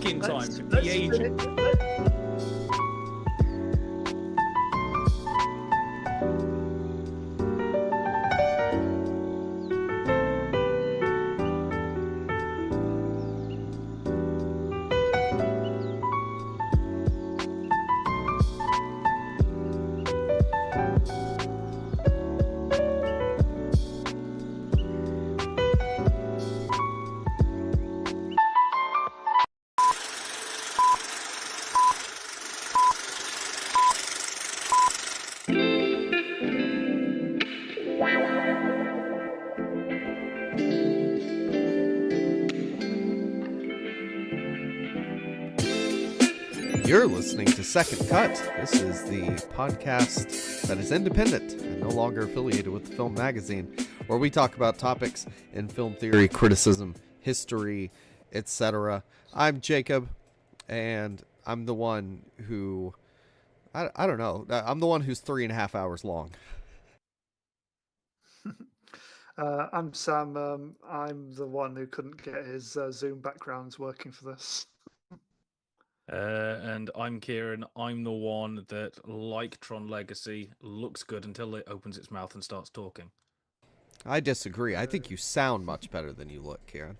in time for de-aging. You're listening to Second Cut. This is the podcast that is independent and no longer affiliated with the Film Magazine, where we talk about topics in film theory, criticism, history, etc. I'm Jacob, and I'm the one who... I don't know. I'm the one who's 3.5 hours long. I'm Sam. I'm the one who couldn't get his Zoom backgrounds working for this. And I'm Kieran. I'm the one that, like Tron Legacy, looks good until it opens its mouth and starts talking. I disagree. I think you sound much better than you look, Kieran.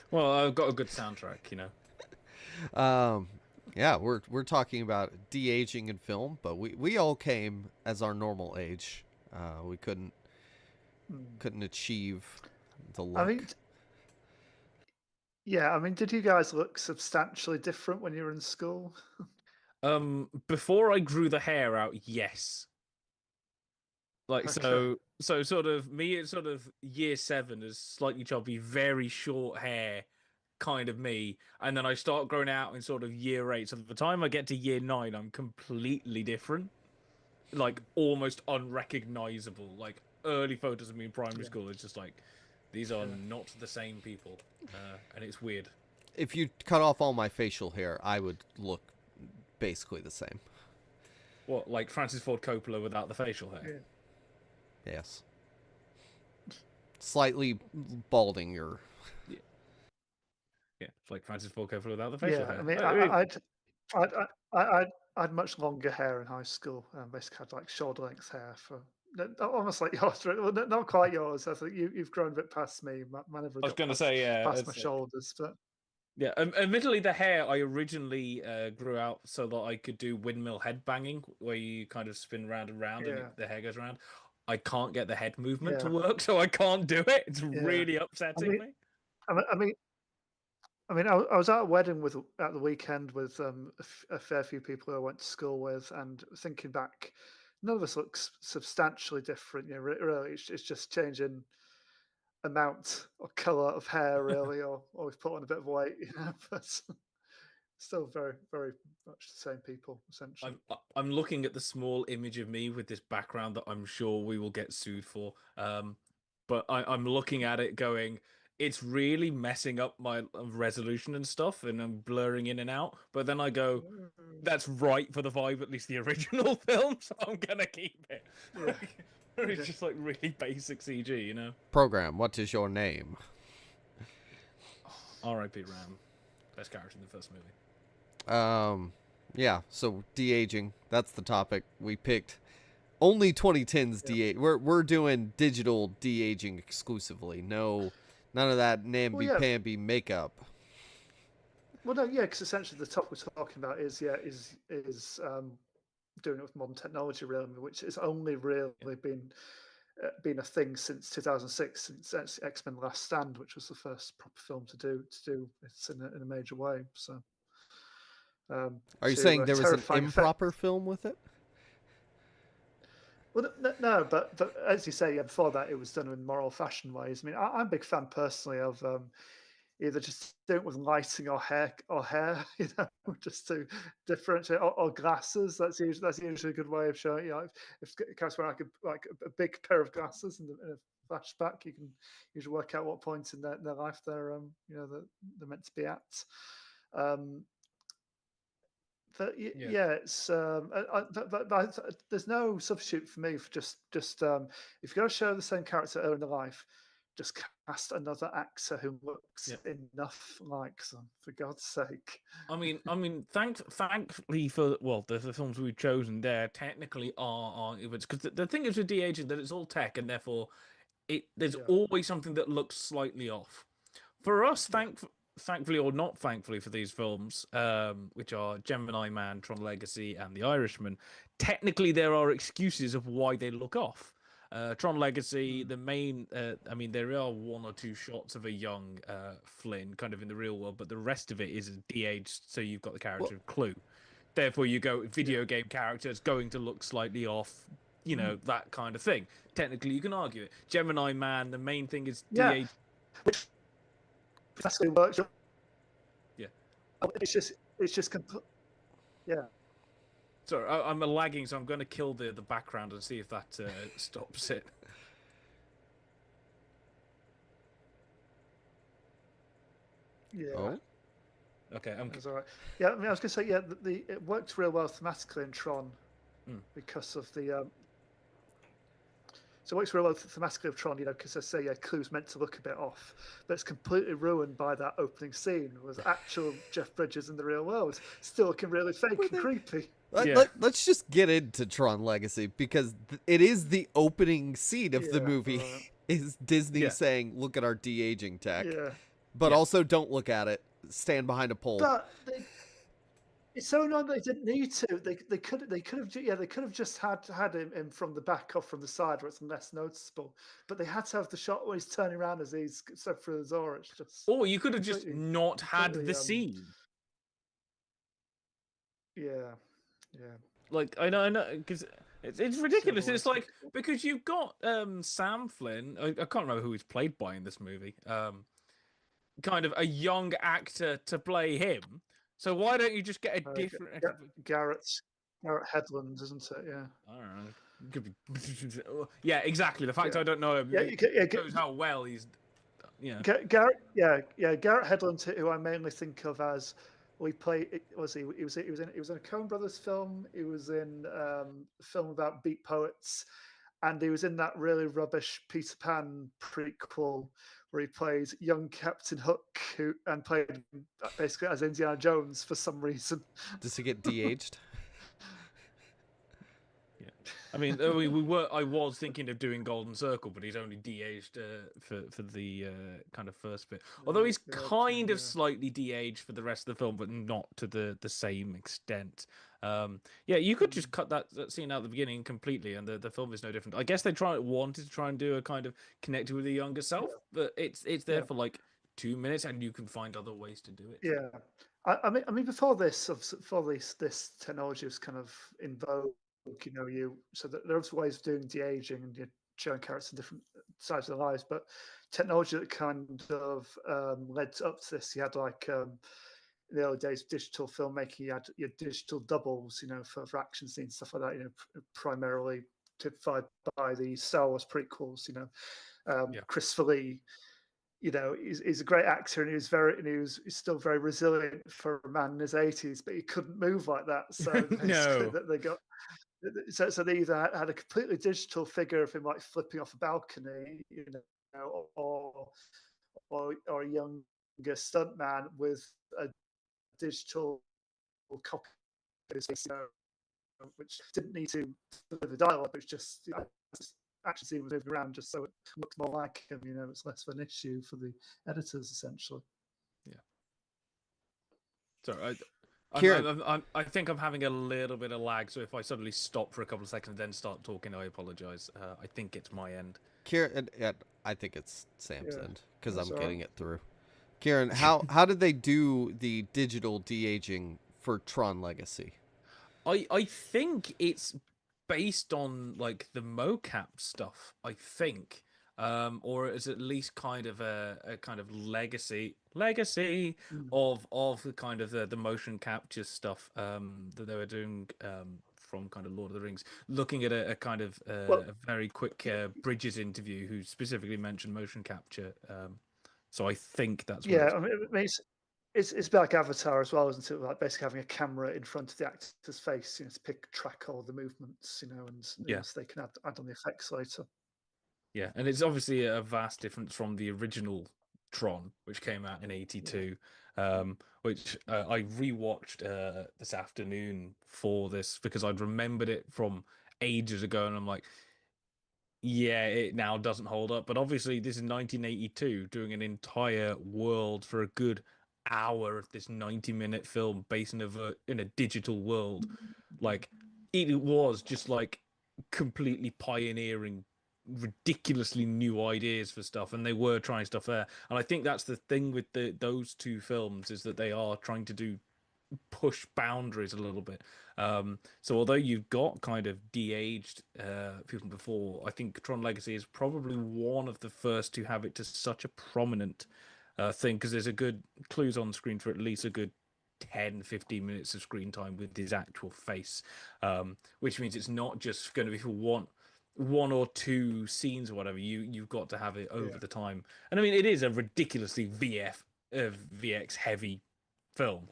Well, I've got a good soundtrack, you know. Yeah, we're talking about de-aging in film, but we all came as our normal age. We couldn't achieve the look. I mean, did you guys look substantially different when you were in school? Before I grew the hair out, yes. Like, Okay. so sort of me at sort of year 7 is slightly chubby, very short hair, kind of me, and then I start growing out in sort of year 8. So by the time I get to year 9, I'm completely different, like almost unrecognizable. Like early photos of me in primary school, it's just like these are not the same people, and it's weird. If you cut off all my facial hair, I would look basically the same. What, like Francis Ford Coppola without the facial hair? Yeah. Yes. Slightly balding or... Yeah, it's like Francis Ford Coppola without the facial hair. I mean, I'd much longer hair in high school. Basically, had like shoulder length hair for almost like yours. Well, not quite yours. I think you've grown a bit past me. I never I was got going to say, past my shoulders, but. Yeah, admittedly, the hair I originally grew out so that I could do windmill head banging, where you kind of spin round and round and the hair goes around. I can't get the head movement to work, so I can't do it. It's really upsetting me. I mean, I was at a wedding at the weekend with a fair few people who I went to school with, and thinking back, none of us looks substantially different. You know, really, it's just changing amount or color of hair, really, or we've put on a bit of weight. You know, but still very, very much the same people, essentially. I'm looking at the small image of me with this background that I'm sure we will get sued for. But I'm looking at it going, it's really messing up my resolution and stuff, and I'm blurring in and out. But then I go, that's right for the vibe, at least the original film, so I'm gonna keep it. Yeah. It's just like really basic CG, you know. Program, what is your name? R.I.P. Ram, best character in the first movie. Yeah. So de-aging, that's the topic we picked. Only 2010s de-age. We're doing digital de-aging exclusively. No, none of that namby-pamby makeup. Well, no, because essentially the topic we're talking about is doing it with modern technology, really, which has only really been a thing since 2006, since X-Men: The Last Stand, which was the first proper film to do it in a major way. So, are you saying there was an improper film with it? Well, no, but as you say, before that it was done in moral fashion ways. I mean, I'm a big fan personally of either just doing it with lighting or hair, you know, just to differentiate, or glasses. That's usually a good way of showing. You know, if guys wear like a big pair of glasses in a flashback, you can usually work out what point in their life they're they're meant to be at. It's there's no substitute for me for just if you're going to show the same character early in the life, just cast another actor who looks enough like them, for God's sake. I mean, thankfully for the films we've chosen, there technically are arguments, because the thing is with de-aging that it's all tech, and therefore there's always something that looks slightly off. For us, thankfully or not thankfully for these films, which are Gemini Man, Tron Legacy, and The Irishman, technically there are excuses of why they look off. Tron Legacy, the main, I mean, there are one or two shots of a young Flynn kind of in the real world, but the rest of it is de-aged, so you've got the character of Clue. Therefore, you go video game characters going to look slightly off, you know, that kind of thing. Technically, you can argue it. Gemini Man, the main thing is de-aged. That's works. Yeah. It's just yeah. Sorry, I'm lagging, so I'm going to kill the background and see if that stops it. Yeah. Oh. Okay, that's all right. Yeah, I mean, I was going to say, yeah, it worked real well thematically in Tron because of the. So it works real well thematically of Tron, you know, because I say, Clue's meant to look a bit off, but it's completely ruined by that opening scene with actual Jeff Bridges in the real world, still looking really fake and creepy. Let's just get into Tron Legacy, because it is the opening scene of the movie. Is Disney saying, "Look at our de-aging tech," but also don't look at it. Stand behind a pole. But it's so annoying they didn't need to. They could have just had him from the back or from the side where it's less noticeable. But they had to have the shot where he's turning around as he's stepped through the door. It's just. Or you could have just not had the scene. Yeah. Like I know, because it's ridiculous. It's like, because you've got Sam Flynn. I can't remember who he's played by in this movie. Kind of a young actor to play him. So why don't you just get a different? Garrett Hedlund, isn't it? Yeah. I don't know. Could be. Yeah, exactly. The fact I don't know him shows how well he's. Yeah. Garrett Hedlund, who I mainly think of as. He played. He was in a Coen Brothers film. He was in a film about beat poets, and he was in that really rubbish Peter Pan prequel where he played young Captain Hook, and played basically as Indiana Jones for some reason. Does he get de-aged? I mean, I was thinking of doing Golden Circle, but he's only de-aged for the kind of first bit. Although he's kind of slightly de-aged for the rest of the film, but not to the same extent. You could just cut that scene out at the beginning completely, and the film is no different. I guess they wanted to try and do a kind of connect with the younger self, but it's there for like 2 minutes, and you can find other ways to do it. Yeah, I mean, before this technology was kind of in vogue. You know, so that there's ways of doing de-aging and you're showing characters in different sides of their lives, but technology that kind of led up to this, you had like in the early days of digital filmmaking, you had your digital doubles, you know, for action scenes, stuff like that, you know, primarily typified by the Star Wars prequels, you know. Christopher Lee, you know, he's a great actor, and he's still very resilient for a man in his 80s, but he couldn't move like that. So they got. So they either had a completely digital figure of him like flipping off a balcony, you know, or a younger stuntman with a digital copy of his face, you know, which didn't need to deliver dialogue, but it's just, you know, action scene was moving around just so it looked more like him. You know, it's less of an issue for the editors essentially. Yeah. Sorry. I think I'm having a little bit of lag, so if I suddenly stop for a couple of seconds and then start talking, I apologize. I think it's my end. Kieran, I think it's Sam's end, because I'm getting it through. Kieran, how did they do the digital de-aging for Tron Legacy? I think it's based on like the mocap stuff, I think. Or it's at least kind of a kind of legacy of the kind of the motion capture stuff that they were doing from kind of Lord of the Rings, looking at a kind of a very quick Bridges interview who specifically mentioned motion capture. So I think that's what I mean, it's a bit like Avatar as well, isn't it? Like basically having a camera in front of the actor's face, you know, to track all the movements, you know, and so they can add on the effects later. Yeah, and it's obviously a vast difference from the original Tron, which came out in '82, which I rewatched this afternoon for this because I'd remembered it from ages ago, and I'm like, yeah, it now doesn't hold up. But obviously, this is 1982, doing an entire world for a good hour of this 90-minute film based in a digital world. Like, it was just like completely pioneering ridiculously new ideas for stuff, and they were trying stuff there. And I think that's the thing with those two films, is that they are trying to push boundaries a little bit. So although you've got kind of de-aged people before, I think Tron Legacy is probably one of the first to have it to such a prominent thing, because there's a good clues on screen for at least a good 10-15 minutes of screen time with his actual face, which means it's not just going to be for one or two scenes or whatever. You've got to have it over the time. And I mean, it is a ridiculously VX heavy film,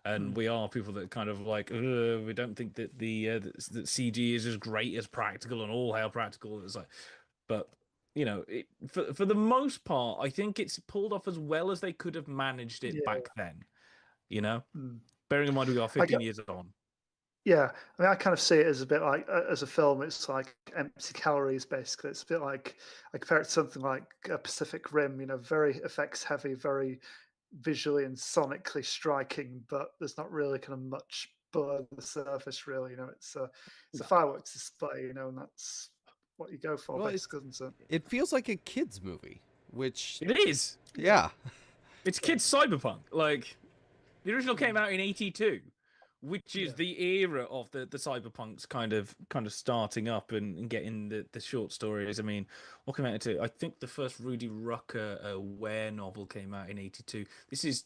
and we are people that kind of like, we don't think that that CG is as great as practical, and all hail practical. It's like, but for the most part, I think it's pulled off as well as they could have managed it back then. Bearing in mind we are 15 years on. Yeah, I mean, I kind of see it as a bit like, as a film, it's like empty calories, basically. It's a bit like, I compare it to something like Pacific Rim, very effects heavy, very visually and sonically striking, but there's not really kind of much below the surface, really. It's a fireworks display, and that's what you go for, basically, isn't it? It feels like a kids movie, which it is. Yeah, it's kids cyberpunk. Like, the original came out in '82. Which is the era of the cyberpunks kind of starting up and getting the short stories. I mean, what came out into? I think the first Rudy Rucker Ware novel came out in '82. This is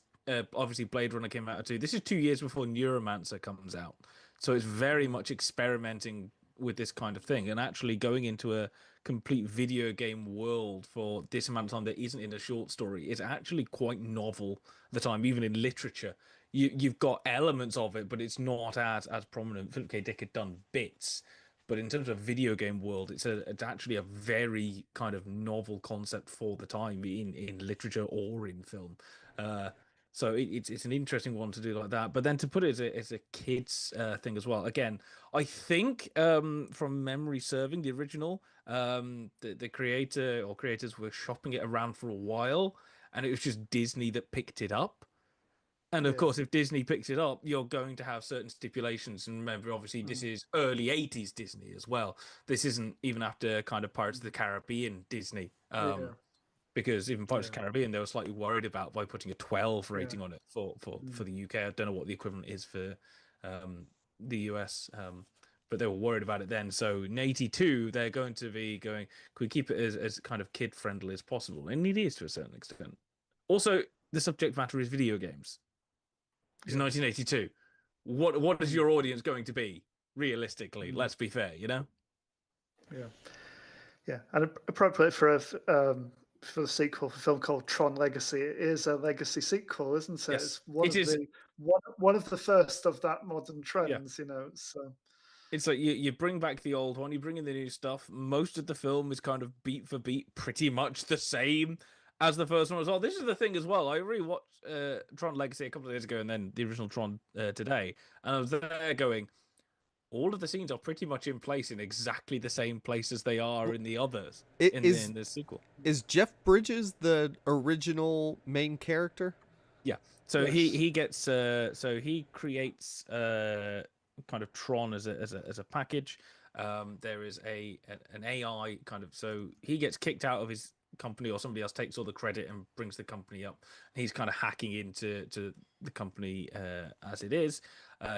obviously Blade Runner came out too. This is 2 years before Neuromancer comes out, so it's very much experimenting with this kind of thing and actually going into a complete video game world for this amount of time that isn't in a short story is actually quite novel at the time, even in literature. You've got elements of it, but it's not as prominent. Philip K. Dick had done bits, but in terms of video game world, it's actually a very kind of novel concept for the time in literature or in film. So it's an interesting one to do like that. But then to put it as a kids thing as well. Again, I think from memory serving, the original, the creator or creators were shopping it around for a while, and it was just Disney that picked it up. And of course, if Disney picks it up, you're going to have certain stipulations. And remember, obviously, this is early '80s Disney as well. This isn't even after kind of Pirates of the Caribbean Disney. Because even Pirates of the Caribbean, they were slightly worried about by putting a 12 rating on it for the UK. I don't know what the equivalent is for the US, but they were worried about it then. So in '82, they're going to be going, could we keep it as kind of kid-friendly as possible? And it is to a certain extent. Also, the subject matter is video games. It's 1982. What is your audience going to be realistically? Let's be fair, Yeah, and appropriate for the sequel, for a film called Tron Legacy. It is a legacy sequel, isn't it? Yes, it's one of the first of that modern trends. So it's like you bring back the old one, you bring in the new stuff. Most of the film is kind of beat for beat, pretty much the same as the first one as well. This is the thing as well. I rewatched Tron Legacy a couple of days ago, and then the original Tron today, and I was there going, all of the scenes are pretty much in place in exactly the same place as they are in the others in the sequel. Is Jeff Bridges the original main character? Yeah. So he gets so he creates kind of Tron as a package. There is an AI kind of, so he gets kicked out of his company, or somebody else takes all the credit and brings the company up. He's kind of hacking into the company as it is.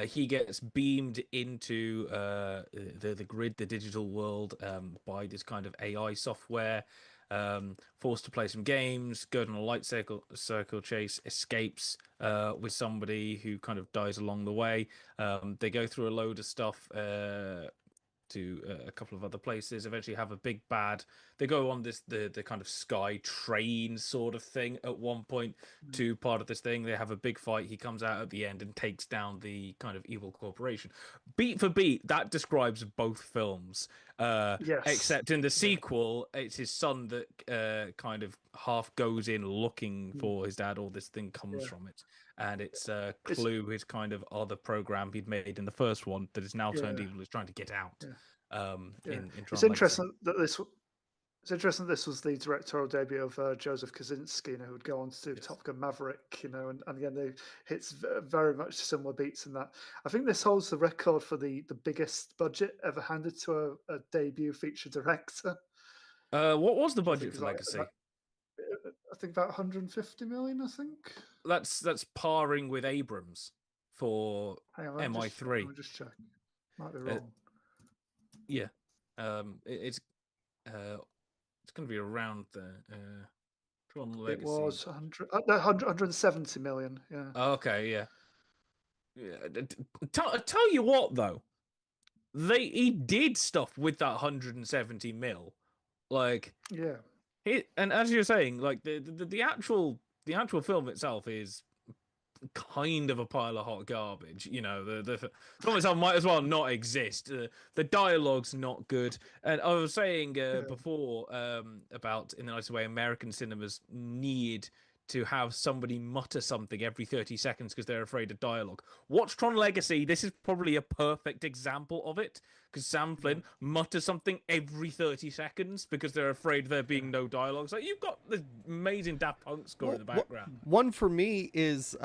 He gets beamed into the grid, the digital world, by this kind of AI software. Forced to play some games, go on a light circle chase, escapes with somebody who kind of dies along the way. They go through a load of stuff. to a couple of other places. Eventually, have a big bad. They go on the kind of sky train sort of thing at one point to part of this thing. They have a big fight. He comes out at the end and takes down the kind of evil corporation. Beat for beat, that describes both films. Yes. Except in the sequel, it's his son that kind of half goes in looking for his dad. All this thing comes from it, and it's Clue, his kind of other program he'd made in the first one that is now turned evil, is trying to get out. In it's interesting that this. It's interesting this was the directorial debut of Joseph Kosinski, who would go on to do Top Gun Maverick, and again, they hits very much similar beats in that. I think this holds the record for the biggest budget ever handed to a debut feature director. What was the budget for Legacy? I think about 150 million, I think. That's parring with Abrams for MI3. Let me just check. Might be wrong. It's going to be around there. Tron Legacy. It was 170 million. Yeah. Okay. Yeah. Tell you what, though, he did stuff with that 170 mil, like and as you're saying, like the actual film itself is kind of a pile of hot garbage. The film itself might as well not exist. The dialogue's not good, and I was saying before about, in the nicest way, American cinemas need to have somebody mutter something every 30 seconds because they're afraid of dialogue. Watch Tron Legacy. This is probably a perfect example of it, because Sam Flynn mutters something every 30 seconds because they're afraid there being no dialogue. So you've got this amazing Daft Punk score in the background. One for me is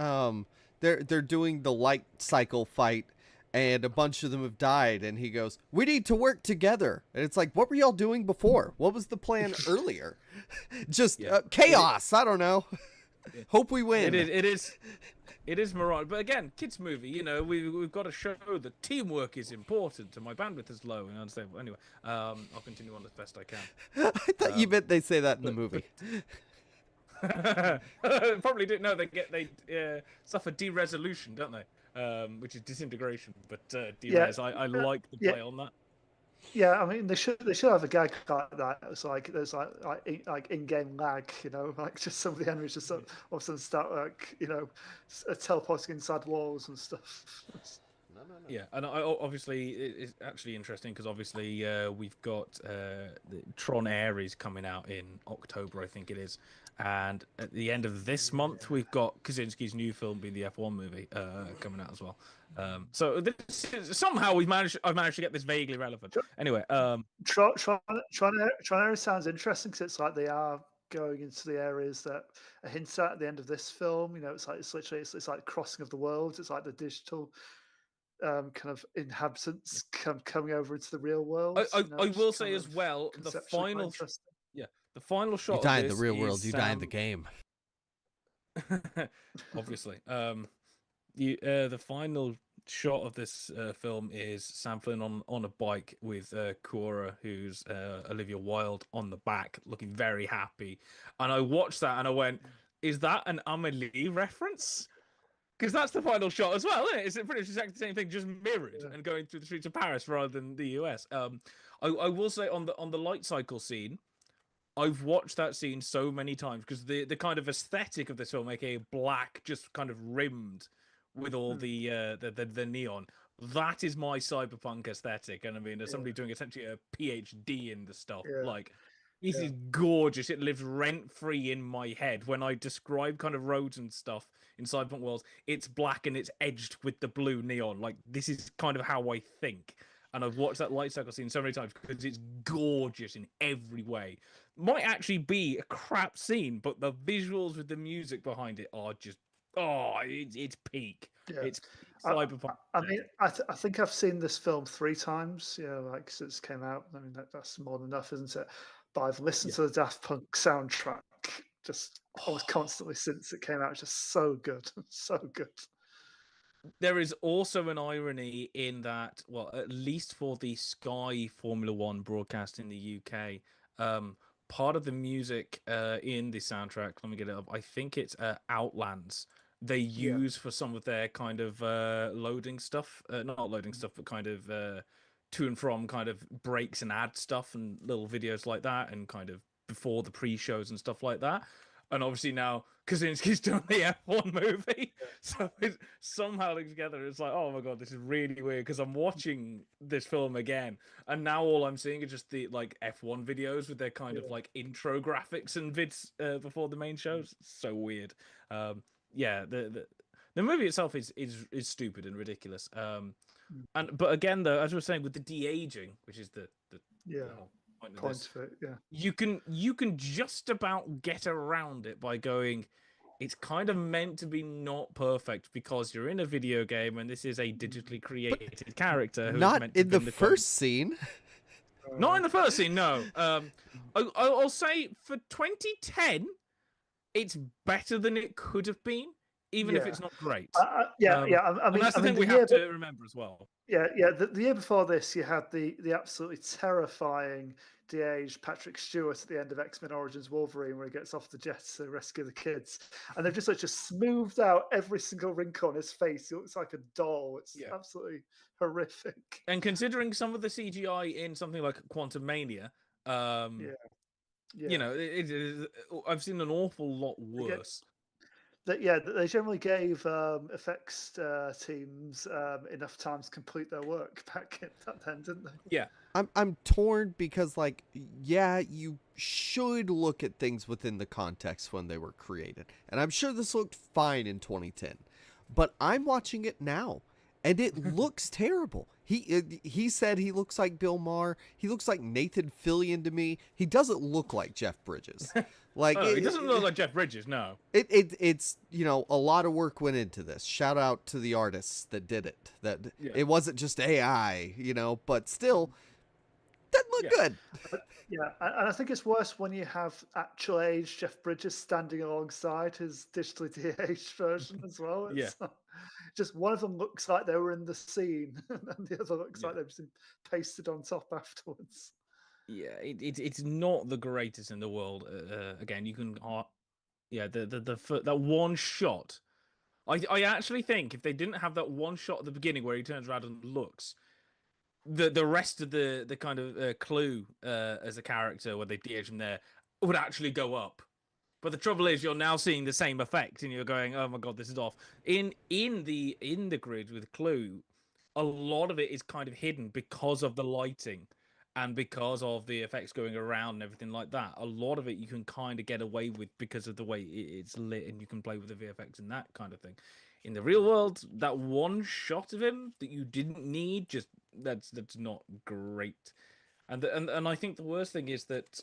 they're doing the light cycle fight, and a bunch of them have died, and he goes, "We need to work together." And it's like, what were y'all doing before? What was the plan earlier? Just chaos. I don't know. Hope we win. It is moronic, but again, kids movie. We've got to show that teamwork is important. And my bandwidth is low and unstable. Anyway, I'll continue on as best I can. I thought you meant they say that in the movie. Probably didn't know they suffer de-resolution, don't they? Which is disintegration, but de-res. I like the play on that. Yeah, I mean they should have a gag like that. It's like there's like in-game lag, like just some of the enemies just all of a sudden start teleporting inside walls and stuff. No. Yeah, and obviously it's actually interesting because obviously we've got the Tron Ares coming out in October, I think it is, and at the end of this month we've got Kosinski's new film being the F1 movie coming out as well. So somehow I've managed to get this vaguely relevant. Anyway, Tron Ares sounds interesting because it's like they are going into the areas that are hinted at the end of this film. It's like crossing of the worlds. It's like the digital kind of inhabitants coming over into the real world. I will say as well, the final shot. You die in the real world. You die in the game. Obviously, the final shot of this film is Sam Flynn on a bike with Cora, who's Olivia Wilde, on the back, looking very happy. And I watched that and I went, "Is that an Amelie reference?" Because that's the final shot as well, isn't it? It's pretty much exactly the same thing, just mirrored and going through the streets of Paris rather than the US. I will say on the light cycle scene, I've watched that scene so many times because the kind of aesthetic of this film, aka black, just kind of rimmed with all the neon. That is my cyberpunk aesthetic, and I mean, as somebody doing essentially a PhD in the stuff, like this is gorgeous. It lives rent free in my head. When I describe kind of roads and stuff in cyberpunk worlds, it's black and it's edged with the blue neon. Like this is kind of how I think. And I've watched that light cycle scene so many times because it's gorgeous in every way. Might actually be a crap scene, but the visuals with the music behind it are just it's peak. Yeah. It's cyberpunk. I mean, I think I've seen this film 3 times. Like since it came out. I mean, that's more than enough, isn't it? But I've listened to the Daft Punk soundtrack just almost constantly since it came out. It's just so good, so good. There is also an irony in that, well, at least for the Sky Formula One broadcast in the UK, part of the music in the soundtrack, let me get it up, I think it's Outlands, they use for some of their kind of loading stuff. Not loading stuff, but kind of to and from kind of breaks and ad stuff and little videos like that, and kind of before the pre-shows and stuff like that. And obviously now Kaczynski's doing the F1 movie, so it's somehow linked together. It's like, oh my god, this is really weird because I'm watching this film again, and now all I'm seeing is just the like F1 videos with their kind of like intro graphics and vids before the main shows. It's so weird. Yeah, the movie itself is stupid and ridiculous. But again, though, as we were saying, with the de-aging, which is the whole point of it, you can just about get around it by going, it's kind of meant to be not perfect because you're in a video game and this is a digitally created character who's not meant to in the first scene. Not in the first scene, no. I'll say for 2010, it's better than it could have been, even if it's not great. I mean, that's the thing we have to remember as well. Yeah. The year before this, you had the absolutely terrifying de-aged Patrick Stewart at the end of X-Men Origins Wolverine, where he gets off the jet to rescue the kids, and they've just smoothed out every single wrinkle on his face. He looks like a doll. It's absolutely horrific. And considering some of the CGI in something like Quantum Mania, you know, I've seen an awful lot worse. They generally gave effects teams enough time to complete their work back then, didn't they? Yeah. I'm torn because, like, yeah, you should look at things within the context when they were created. And I'm sure this looked fine in 2010. But I'm watching it now, and it looks terrible. He said he looks like Bill Maher. He looks like Nathan Fillion to me. He doesn't look like Jeff Bridges. Like he doesn't look like Jeff Bridges, no. It's you know, a lot of work went into this. Shout out to the artists that did it. It wasn't just AI, you know, but still, doesn't look good. Yeah, and I think it's worse when you have actual age Jeff Bridges standing alongside his digitally de-aged version as well. It's, just one of them looks like they were in the scene, and the other looks like they've been pasted on top afterwards. Yeah, it's not the greatest in the world. Again, you can, that one shot. I actually think if they didn't have that one shot at the beginning where he turns around and looks, the rest of the kind of clue as a character where they de-age him there would actually go up. But the trouble is, you're now seeing the same effect, and you're going, "Oh my god, this is off." In the grid with Clue, a lot of it is kind of hidden because of the lighting and because of the effects going around and everything like that. A lot of it you can kind of get away with because of the way it's lit, and you can play with the VFX and that kind of thing. In the real world, that one shot of him that you didn't need, just that's not great. And I think the worst thing is that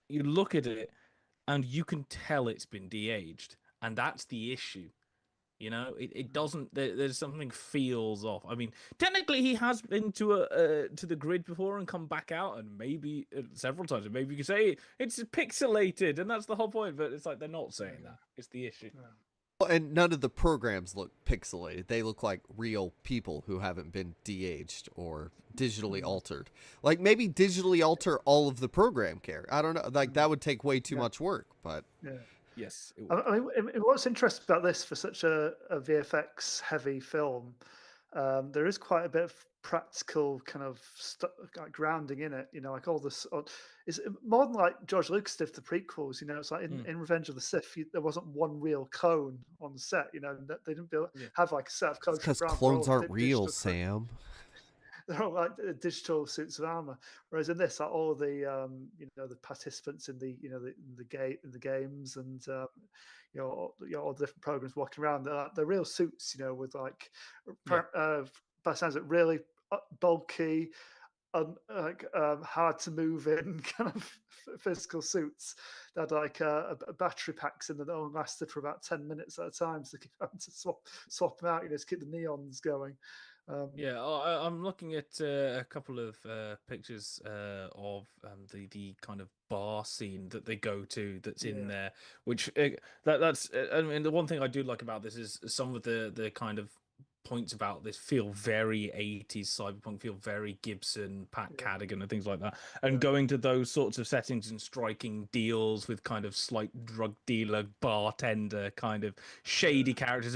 you look at it and you can tell it's been de-aged, and that's the issue. You know, it doesn't. There's something feels off. I mean, technically, he has been to the grid before and come back out, and maybe several times. And maybe you could say it's pixelated, and that's the whole point. But it's like they're not saying that. It's the issue. And none of the programs look pixelated. They look like real people who haven't been de-aged or digitally altered. Like, maybe digitally alter all of the program care. I don't know. Like, that would take way too much work. But yes. I mean, what's interesting about this for such a VFX heavy film, there is quite a bit of practical kind of like grounding in it. You know, like all this. It's more than like George Lucas did the prequels. You know, it's like in Revenge of the Sith, there wasn't one real clone on the set. You know, they didn't have like a set of clones. Because clones aren't real, Sam. They're all like digital suits of armor. Whereas in this, like all of the the participants in the the games and all the different programs walking around, they're real suits. You know, with like by sounds it really bulky, hard to move in kind of physical suits that had like battery packs in that only lasted for about 10 minutes at a time, so they keep having to swap them out, to keep the neons going. I'm looking at a couple of pictures of the kind of bar scene that they go to that's in there, which that's I mean, the one thing I do like about this is some of the kind of points about this feel very 80s cyberpunk, feel very Gibson, Pat Cadigan and things like that, and going to those sorts of settings and striking deals with kind of slight drug dealer, bartender kind of shady characters,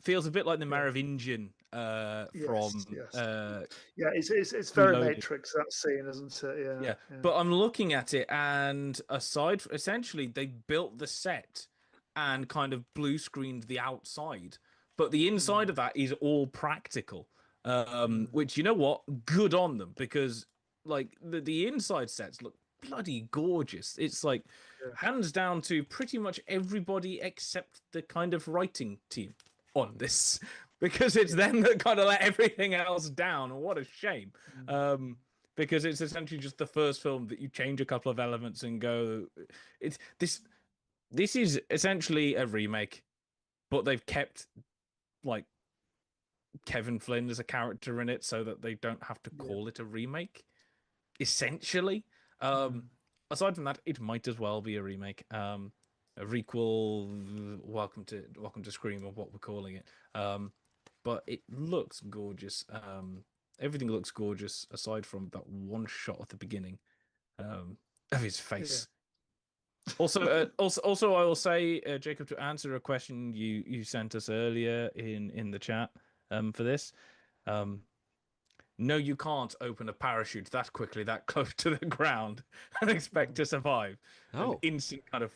feels a bit like the Merovingian Yes, from yes. Yeah, it's very Reloaded. Matrix, that scene, isn't it? Yeah, Yeah, yeah. but I'm looking at it, and essentially, they built the set and kind of blue screened the outside, but the inside of that is all practical. Which, you know what, good on them, because like the inside sets look bloody gorgeous. It's like Yeah. hands down to pretty much everybody except the kind of writing team on this, because it's them that kind of let everything else down. What a shame. Because it's essentially just the first film that you change a couple of elements and go, it's this is essentially a remake, but they've kept like Kevin Flynn as a character in it so that they don't have to call it a remake, essentially. Aside from that, it might as well be a remake, a requel, welcome to Scream, or what we're calling it. But it looks gorgeous. Everything looks gorgeous aside from that one shot at the beginning of his face. Also, I will say, Jacob, to answer a question you sent us earlier in the chat for this. No, you can't open a parachute that quickly, that close to the ground, and expect to survive. Oh. An instant kind of,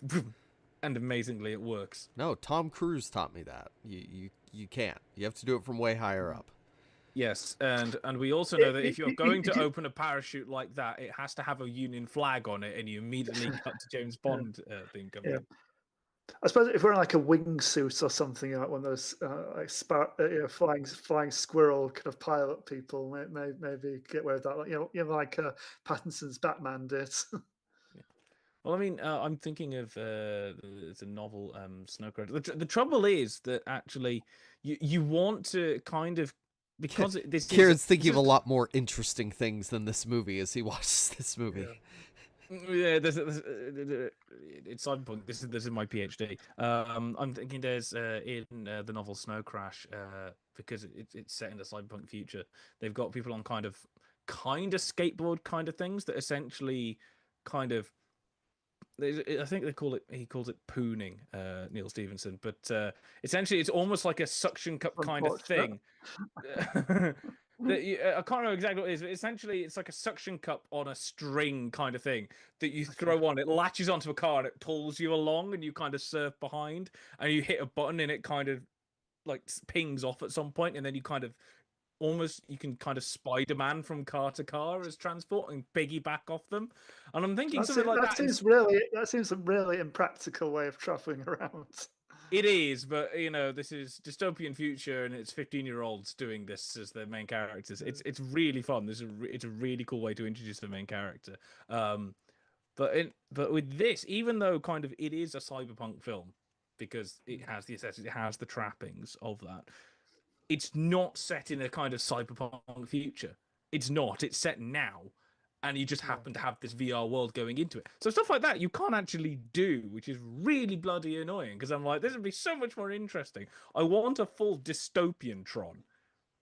and amazingly, it works. No, Tom Cruise taught me that. You can't. You have to do it from way higher up. Yes, and we also know that if you're going to open a parachute like that, it has to have a Union flag on it, and you immediately cut to James Bond thing coming in. I suppose if we're in like a wingsuit or something, like one of those like flying squirrel kind of pilot people, maybe get away with that. Like, like Pattinson's Batman did. Well, I mean, I'm thinking of it's a novel, Snowcrusher. The trouble is that actually you want to kind of, because Kieran's thinking of a lot more interesting things than this movie as he watches this movie. Yeah, it's cyberpunk. This is my PhD. I'm thinking there's in the novel Snow Crash, because it's set in the cyberpunk future. They've got people on kind of skateboard kind of things that essentially kind of, I think he calls it pooning, Neil Stevenson, but essentially it's almost like a suction cup kind of thing. I can't remember exactly what it is, but essentially it's like a suction cup on a string kind of thing that you throw on. It latches onto a car and it pulls you along, and you kind of surf behind, and you hit a button and it kind of like pings off at some point, and then you kind of you can kind of Spider-Man from car to car as transport and piggyback off them. And I'm thinking something like that. That seems a really impractical way of traveling around. It is, but this is dystopian future, and it's 15-year-olds doing this as their main characters. It's really fun. It's a really cool way to introduce the main character. But with this, even though kind of it is a cyberpunk film, because it has the accessories, it has the trappings of that, it's not set in a kind of cyberpunk future. It's not. It's set now. And you just happen to have this VR world going into it. So stuff like that you can't actually do, which is really bloody annoying, because I'm like, this would be so much more interesting. I want a full dystopian Tron.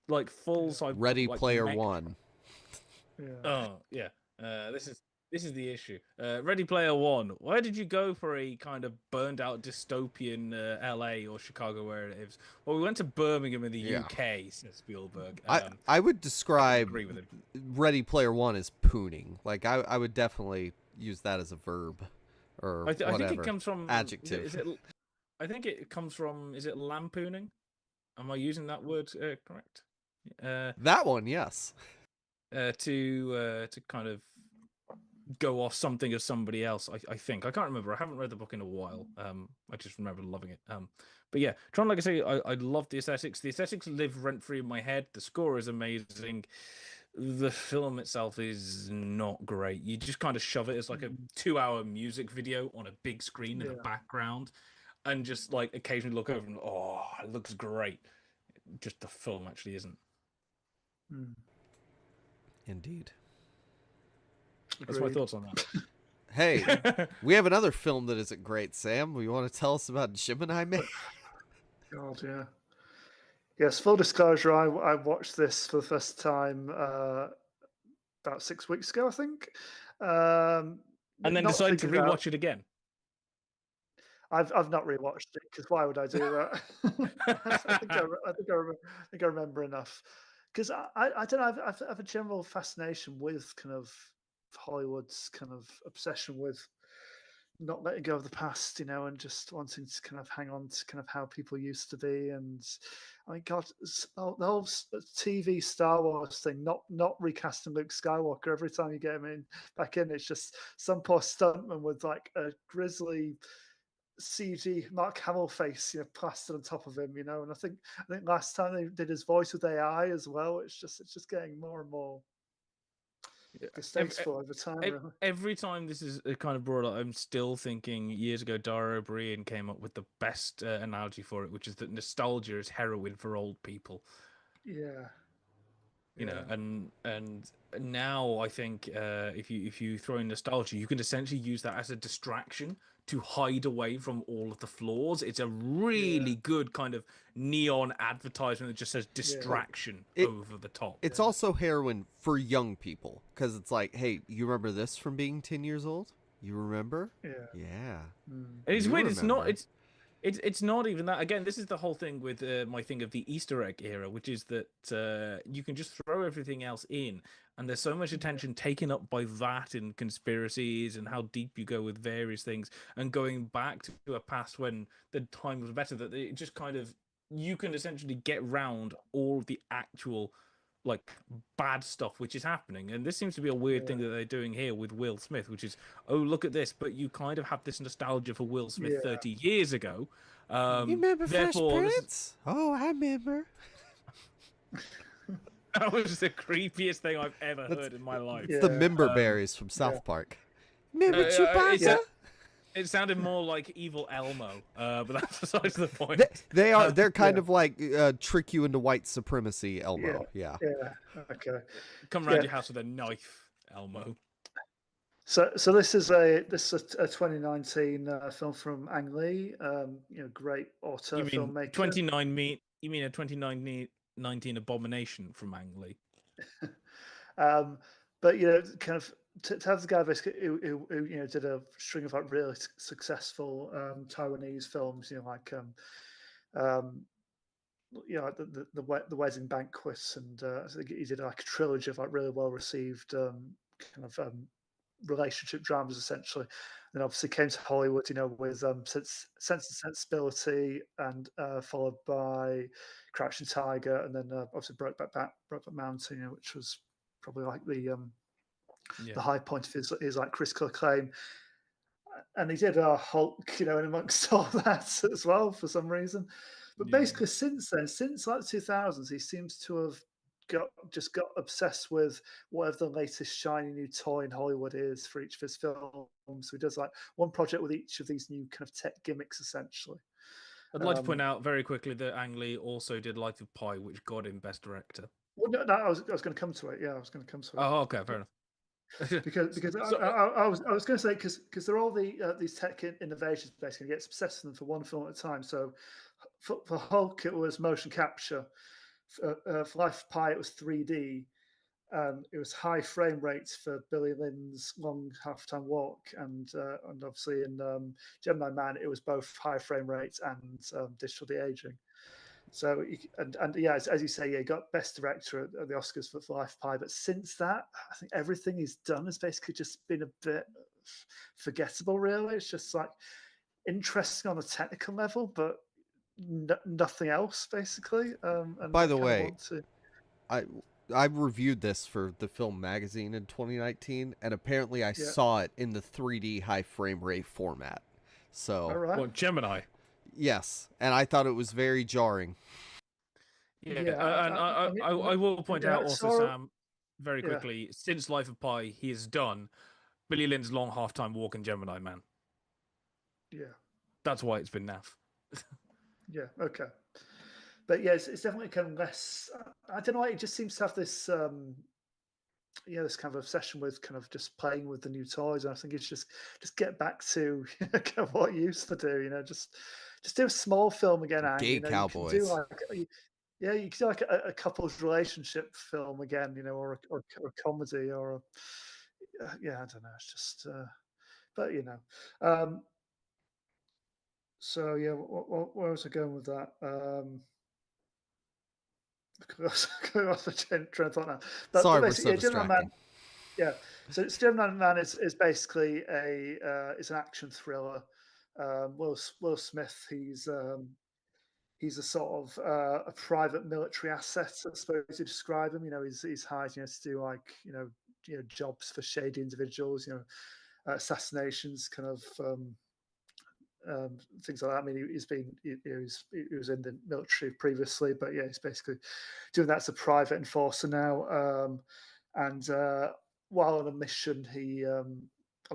Like full cyberpunk. Ready Player One. Yeah. Oh, yeah. This is the issue. Ready Player One. Why did you go for a kind of burned out dystopian LA or Chicago, where it is? Well, we went to Birmingham in the UK, says Spielberg. I would describe agree with it. Ready Player One as pooning. Like I would definitely use that as a verb or whatever. I think it comes from adjective. I think it comes from, is it lampooning? Am I using that word correct? That one, yes. To kind of go off something of somebody else. I think I can't remember. I haven't read the book in a while. I just remember loving it. But yeah, Tron, like I say, I love the aesthetics. The aesthetics live rent free in my head. The score is amazing. The film itself is not great. You just kind of shove it as like a 2-hour music video on a big screen in the background, and just like occasionally look over and it looks great. Just the film actually isn't. Indeed. That's my thoughts on that. Hey, we have another film that isn't great, Sam. You want to tell us about Gemini Man? God, yeah. Yes, full disclosure, I watched this for the first time about 6 weeks ago, I think. And then decided to rewatch it again. I've not rewatched it because why would I do that? I think I remember enough because I don't know. I have a general fascination with kind of Hollywood's kind of obsession with not letting go of the past, and just wanting to kind of hang on to kind of how people used to be. And I mean, God, the whole TV Star Wars thing, not recasting Luke Skywalker every time you get him back in, it's just some poor stuntman with like a grizzly CG Mark Hamill face, plastered on top of him, And I think last time they did his voice with AI as well. It's just getting more and more distasteful over time. Really. Every time this is kind of brought up, I'm still thinking years ago, Dara O'Brien came up with the best analogy for it, which is that nostalgia is heroin for old people. Yeah. And now I think if you throw in nostalgia, you can essentially use that as a distraction to hide away from all of the flaws. It's a really good kind of neon advertisement that just says distraction over the top. It's also heroin for young people because it's like, hey, you remember this from being 10 years old? You remember? Yeah. And it's weird. It's not even that. Again, this is the whole thing with my thing of the Easter egg era, which is that you can just throw everything else in, and there's so much attention taken up by that and conspiracies and how deep you go with various things, and going back to a past when the time was better, that it just kind of, you can essentially get round all of the actual like bad stuff which is happening. And this seems to be a weird thing that they're doing here with Will Smith, which is, oh, look at this, but you kind of have this nostalgia for Will Smith 30 years ago. You remember Fresh Prince? Oh, I remember. That was the creepiest thing I've ever heard in my life. It's the member berries from South Park. Remember Chewbacca? It sounded more like Evil Elmo, but that's besides the point. They're kind of like trick you into white supremacy, Elmo. Yeah. Okay. Come around your house with a knife, Elmo. So this is a 2019 film from Ang Lee. Great author, filmmaker. You mean a 2019 abomination from Ang Lee? But kind of to have the guy basically who did a string of like really successful Taiwanese films, like the Wedding Banquet, and I think he did like a trilogy of like really well received kind of relationship dramas essentially. And obviously came to Hollywood, with Sense and Sensibility, and followed by Crouching Tiger, and then obviously Brokeback Mountain, which was probably like the high point of his like critical acclaim. And he did Hulk, in amongst all that as well for some reason. But basically, since then, since like the 2000s, he seems to have got obsessed with whatever the latest shiny new toy in Hollywood is for each of his films. So he does like one project with each of these new kind of tech gimmicks, essentially. I'd like to point out very quickly that Ang Lee also did Life of Pi, which got him Best Director. Well, no, I was going to come to it. Yeah, I was going to come to it. Oh, okay, fair enough. because I was going to say because there are all these tech innovations basically, gets obsessed with them for one film at a time. So for Hulk it was motion capture, for Life of Pi it was 3D, it was high frame rates for Billy Lynn's Long Half-Time Walk, and obviously in Gemini Man it was both high frame rates and digital de-aging. So and yeah, as you say, he got Best Director at the Oscars for Life of Pi. But since that, I think everything he's done has basically just been a bit forgettable. Really, it's just like interesting on a technical level, but nothing else basically. And by the way, I reviewed this for the Film Magazine in 2019, and apparently I saw it in the 3D high frame rate format. So, what, Gemini? Yes, and I thought it was very jarring. And I will point out also, Sam, very quickly, since Life of Pi, he has done Billy Lynn's Long Half-Time Walk and Gemini Man. Yeah. That's why it's been naff. Yeah, okay. But yeah, it's definitely kind of less, I don't know, it just seems to have this, this kind of obsession with kind of just playing with the new toys. And I think it's just get back to kind of what you used to do, just do a small film again. Gay cowboys. You can do like a couple's relationship film again, or a comedy, or I don't know. It's just, but So yeah, where was I going with that? Going off the train of thought now. But Sorry, we're basically, so yeah, Gemini Man. distracting. Yeah, so Gemini Man is basically it's an action thriller. Will Smith, he's a sort of a private military asset, I suppose to describe him. You know, he's hired, to do like jobs for shady individuals, assassinations, kind of things like that. I mean, he was in the military previously, but yeah, he's basically doing that as a private enforcer now. And while on a mission, he on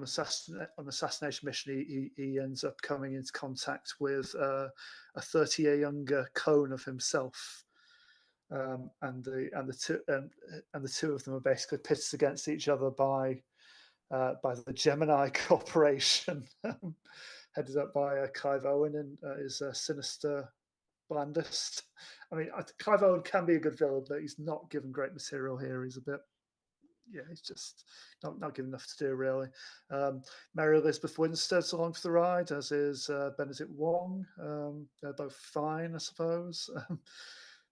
assassination mission, he ends up coming into contact with a 30-year younger clone of himself. And the two of them are basically pitted against each other by the Gemini Corporation, headed up by Clive Owen and his sinister blandest. I mean, Clive Owen can be a good villain, but he's not given great material here. He's a bit, yeah, he's just not given enough to do, really. Mary Elizabeth Winstead's along for the ride, as is Benedict Wong. They're both fine, I suppose.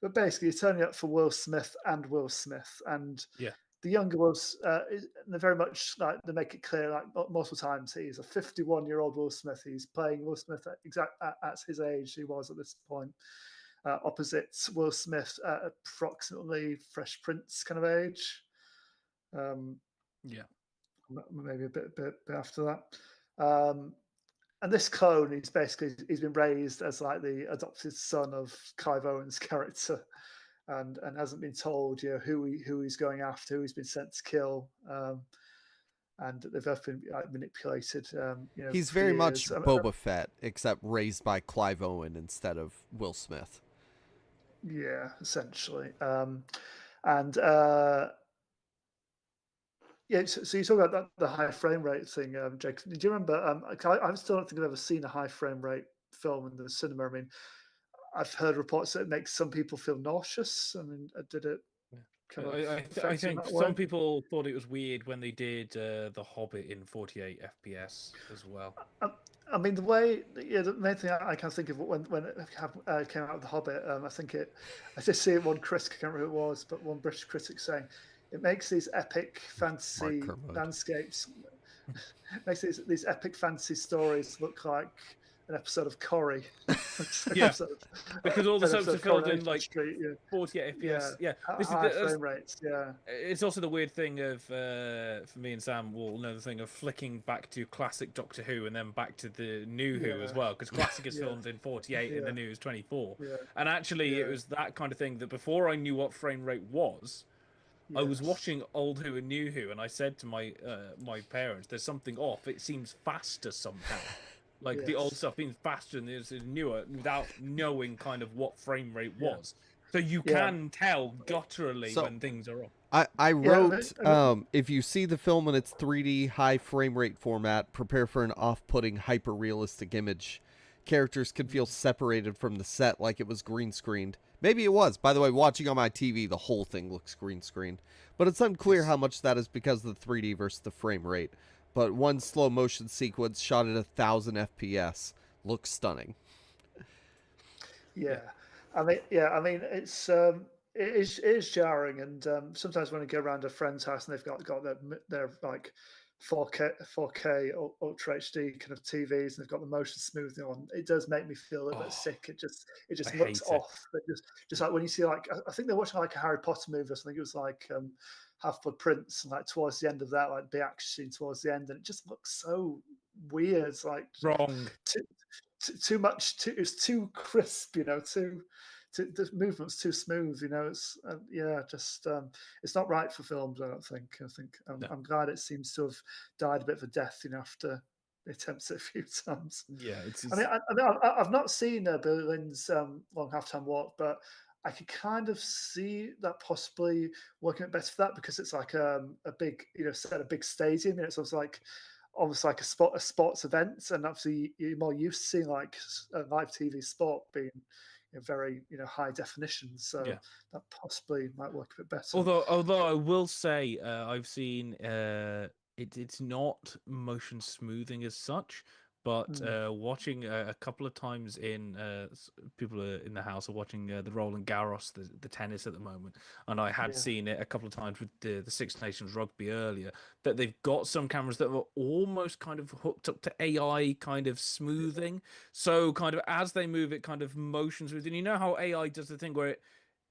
But basically, you're turning up for Will Smith and Will Smith. And Yeah. the younger ones, they're very much like, they make it clear, like multiple times, he's a 51-year-old Will Smith. He's playing Will Smith at his age he was at this point. Opposite Will Smith at approximately Fresh Prince kind of age. Yeah. Maybe a bit after that. And this clone, he's been raised as like the adopted son of Clive Owen's character. And hasn't been told, who he's going after, who he's been sent to kill, and they've both been manipulated. He's for very much years. Boba Fett, except raised by Clive Owen instead of Will Smith. Yeah, essentially. And yeah, so you talk about the high frame rate thing, Jake. Do you remember? I still don't think I've ever seen a high frame rate film in the cinema. I mean, I've heard reports that it makes some people feel nauseous. I mean, did it kind of I affect you in think that some way? people thought it was weird when they did The Hobbit in 48 FPS as well. I mean, the main thing I can think of when it came out with The Hobbit, I did see one critic, I can't remember who it was, but one British critic saying it makes these epic fantasy landscapes, makes these epic fantasy stories look like an episode of Corrie. Yeah, because all the soaps are filled in like Street, 48 FPS. Yeah, this high frame rates. Yeah, it's also the weird thing of for me and Sam will know the thing of flicking back to classic Doctor Who and then back to the new Who as well, because classic is filmed in 48 and the new is 24. And actually, it was that kind of thing that before I knew what frame rate was, I was watching old Who and new Who, and I said to my my parents, "There's something off. It seems faster somehow." Like the old stuff being faster and it's newer without knowing kind of what frame rate was. So you can tell gutturally when things are off. I wrote, if you see the film in its 3D high frame rate format, prepare for an off-putting, hyper-realistic image. Characters can feel separated from the set like it was green screened. Maybe it was. By the way, watching on my TV, the whole thing looks green screened. But it's unclear how much that is because of the 3D versus the frame rate. But one slow motion sequence shot at 1,000 FPS looks stunning. Yeah. I mean, it is jarring, and sometimes when I go around a friend's house and they've got their like 4K Ultra HD kind of TVs, and they've got the motion smoothing on, it does make me feel a little bit sick. It just looks off. It just like when you see, like, I think they're watching like a Harry Potter movie or something. It was like Half-Blood Prince, and like towards the end of that, like the action scene towards the end, and it just looks so weird. It's like Wrong. Too much. It's too crisp. The movement's too smooth. It's it's not right for films. I don't think. I'm glad it seems to have died a bit of a death. After they attempts it a few times. Yeah, it's. I mean, I've not seen Billy Lynn's Long Halftime Walk, but I could kind of see that possibly working a bit better for that, because it's like a big, set a big stadium. It's almost like a sports event, and obviously you're more used to seeing like a live TV sport being very high definition. So that possibly might work a bit better. Although I will say I've seen it's not motion smoothing as such, but watching a couple of times in people in the house are watching the Roland Garros, the tennis at the moment, and I had seen it a couple of times with the Six Nations rugby earlier, that they've got some cameras that are almost kind of hooked up to AI kind of smoothing. So kind of as they move, it kind of motions with, and you know how AI does the thing where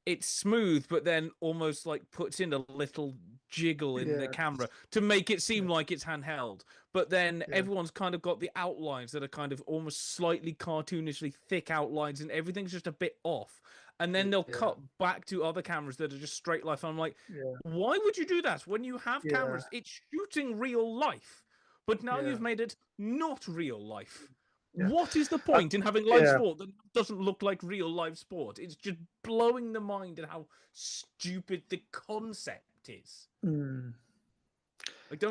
it's smooth, but then almost like puts in a little jiggle in the camera to make it seem like it's handheld. But then everyone's kind of got the outlines that are kind of almost slightly cartoonishly thick outlines, and everything's just a bit off. And then they'll cut back to other cameras that are just straight life. I'm like, why would you do that when you have cameras? It's shooting real life, but now you've made it not real life. What is the point in having live sport that doesn't look like real live sport? It's just blowing the mind at how stupid the concept is. I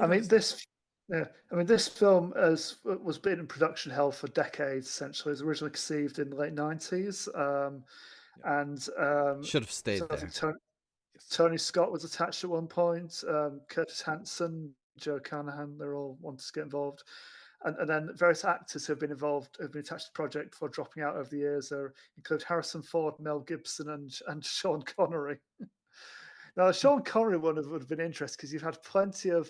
mean, this film was been in production hell for decades. Essentially, it was originally conceived in the late '90s, and should have stayed so there. Tony Scott was attached at one point. Curtis Hanson, Joe Carnahan, they're all wanted to get involved. And then various actors who have been attached to the project before dropping out over the years include Harrison Ford, Mel Gibson, and Sean Connery. Now, the Sean Connery one would have been interesting because you've had plenty of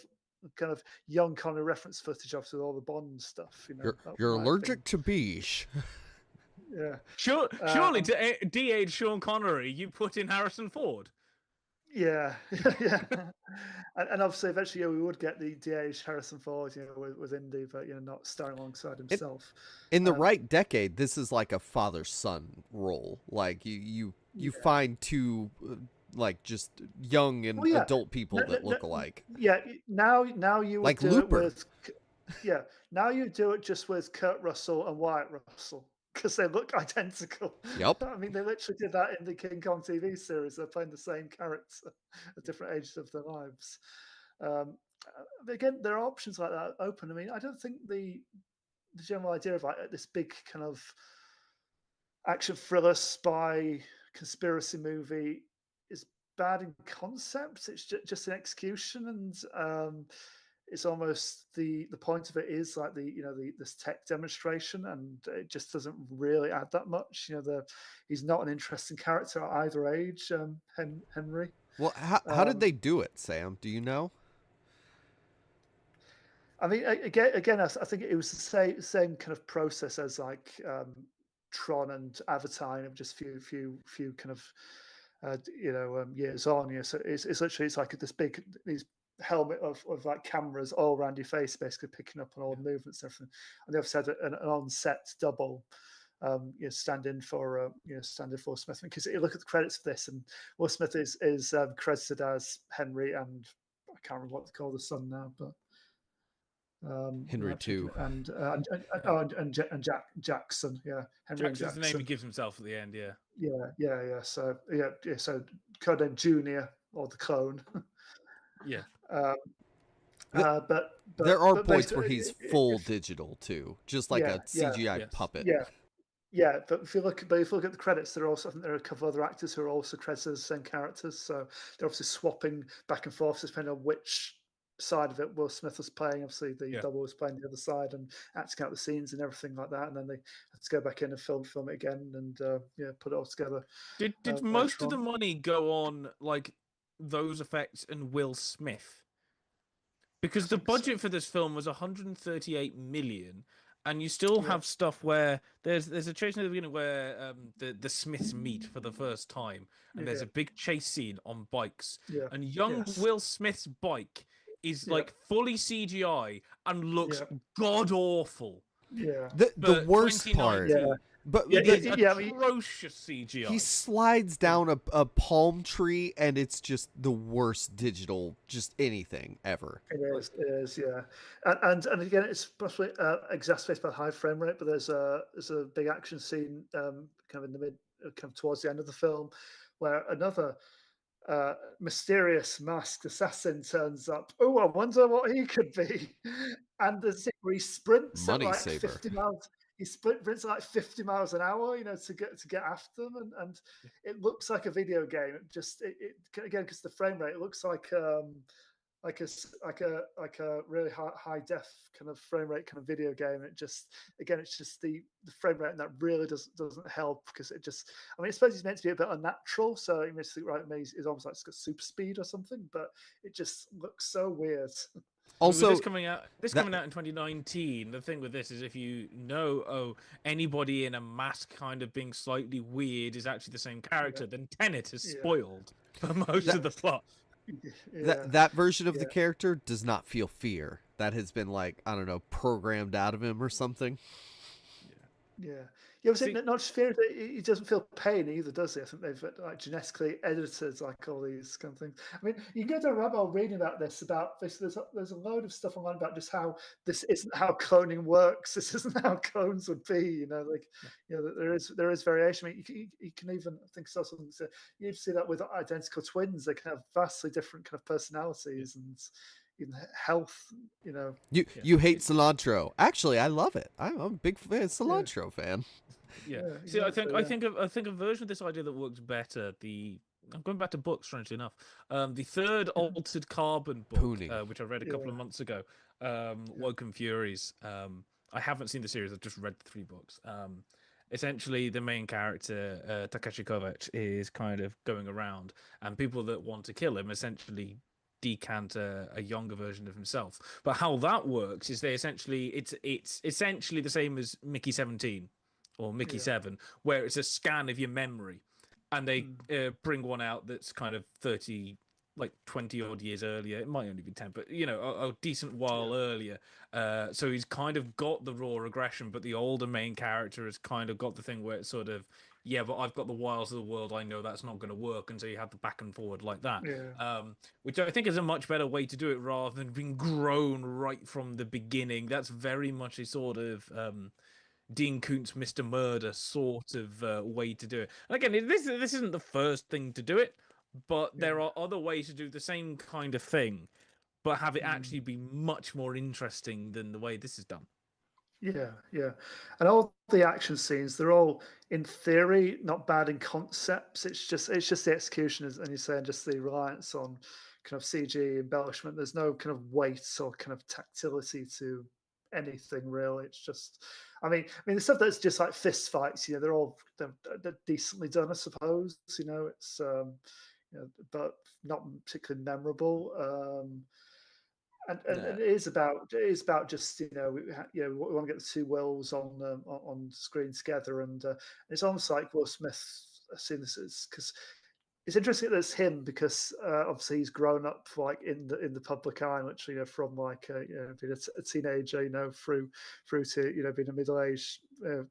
kind of young Connery reference footage, obviously, with all the Bond stuff. You know, you're allergic to beige. Yeah. Surely to de-age Sean Connery, you put in Harrison Ford. Yeah, and obviously, eventually, we would get the de-aged Harrison Ford, with Indy, but not starring alongside himself. In the right decade, this is like a father-son role. Like you find two like just young and adult people that look alike. Yeah, now you would like do Looper. It with now you do it just with Kurt Russell and Wyatt Russell, because they look identical. Yep. I mean, they literally did that in the King Kong TV series. They're playing the same character at different ages of their lives. But again, there are options like that open. I mean, I don't think the general idea of like this big kind of action thriller spy conspiracy movie is bad in concept. It's just an execution, and it's almost the point of it is like this tech demonstration, and it just doesn't really add that much. He's not an interesting character at either age. Henry. Well, how did they do it, Sam? Do you know? I mean, again, I think it was the same kind of process as like Tron and Avatar, of just few kind of years on. So it's literally like these helmet of like cameras all around your face, basically picking up on all the movements and everything. And they also had an on-set double, stand in for Smith. Because you look at the credits for this, and Will Smith is credited as Henry, and I can't remember what they call the son now, but Henry too, and Jackson, Henry Jackson's the name he gives himself at the end, So so codename Junior, or the clone. But there are points where he's full digital too, just like a CGI puppet. But if you look at the credits, I think there are a couple of other actors who are also credited as the same characters. So they're obviously swapping back and forth, depending on which side of it Will Smith was playing. Obviously, the double was playing the other side and acting out the scenes and everything like that. And then they had to go back in and film it again and put it all together. Did most of the money go on like those effects and Will Smith? Because the budget for this film was 138 million, and you still have stuff where there's a chase near the beginning where the Smiths meet for the first time, and there's a big chase scene on bikes, and young Will Smith's bike is like fully CGI and looks god awful. The worst part. But atrocious CGI. He slides down a palm tree, and it's just the worst digital, just anything ever. It is, and again, it's possibly exacerbated by high frame rate. But there's a big action scene, kind of in the kind of towards the end of the film, where another mysterious masked assassin turns up. Oh, I wonder what he could be. And there's where he sprints at like 50 miles. He sprints at like 50 miles an hour, to get after them, and it looks like a video game. Again, because the frame rate, it looks like like a really high def kind of frame rate kind of video game. It just, again, it's just the frame rate, and that really doesn't help, because it just, I mean, I suppose he's meant to be a bit unnatural, so you must think, right, maybe he's almost like it's got super speed or something, but it just looks so weird. Also, this coming out in 2019. The thing with this is, if you know, anybody in a mask kind of being slightly weird is actually the same character, then Tenet is spoiled for most of the plot. That version of the character does not feel fear. That has been, like, I don't know, programmed out of him or something. Yeah, not just fear. He doesn't feel pain either, does he? I think they've like genetically edited like all these kind of things. I mean, you can go down a rabbit hole reading about this. About this, there's a load of stuff online about just how this isn't how cloning works. This isn't how clones would be. You know, like there is variation. I mean, you can even think so. Something. So you see that with identical twins. They can have vastly different kind of personalities and even health. You know, you hate cilantro. Actually, I love it. I'm a big cilantro fan. Yeah. See, I think a version of this idea that works better. I'm going back to books, strangely enough. The third Altered Carbon book, which I read a couple of months ago, Woken Furies. I haven't seen the series. I've just read the 3 books. Essentially, the main character, Takeshi Kovacs, is kind of going around, and people that want to kill him essentially decant a younger version of himself. But how that works is it's essentially the same as Mickey 17 or Mickey 7, where it's a scan of your memory, and they bring one out that's kind of 20 odd years earlier. It might only be 10, but a decent while earlier. So he's kind of got the raw aggression, but the older main character has kind of got the thing where it's sort of, but I've got the wiles of the world. I know that's not going to work, and so you have the back and forward like that. Which I think is a much better way to do it, rather than being grown right from the beginning. That's very much a sort of Dean Koontz, Mr. Murder sort of way to do it. And again, this isn't the first thing to do it, but there are other ways to do the same kind of thing, but have it actually be much more interesting than the way this is done. Yeah. And all the action scenes, they're all, in theory, not bad in concepts. It's just the execution, and you're saying just the reliance on kind of CG embellishment. There's no kind of weight or kind of tactility to anything really. It's just, I mean the stuff that's just like fist fights, they're decently done, I suppose. It's but not particularly memorable. And it is about just we want to get the 2 wills on screen together, and it's almost like Will Smith. I've seen this because it's interesting that it's him, because obviously he's grown up like in the public eye, literally, from like being a teenager, through to being a middle-aged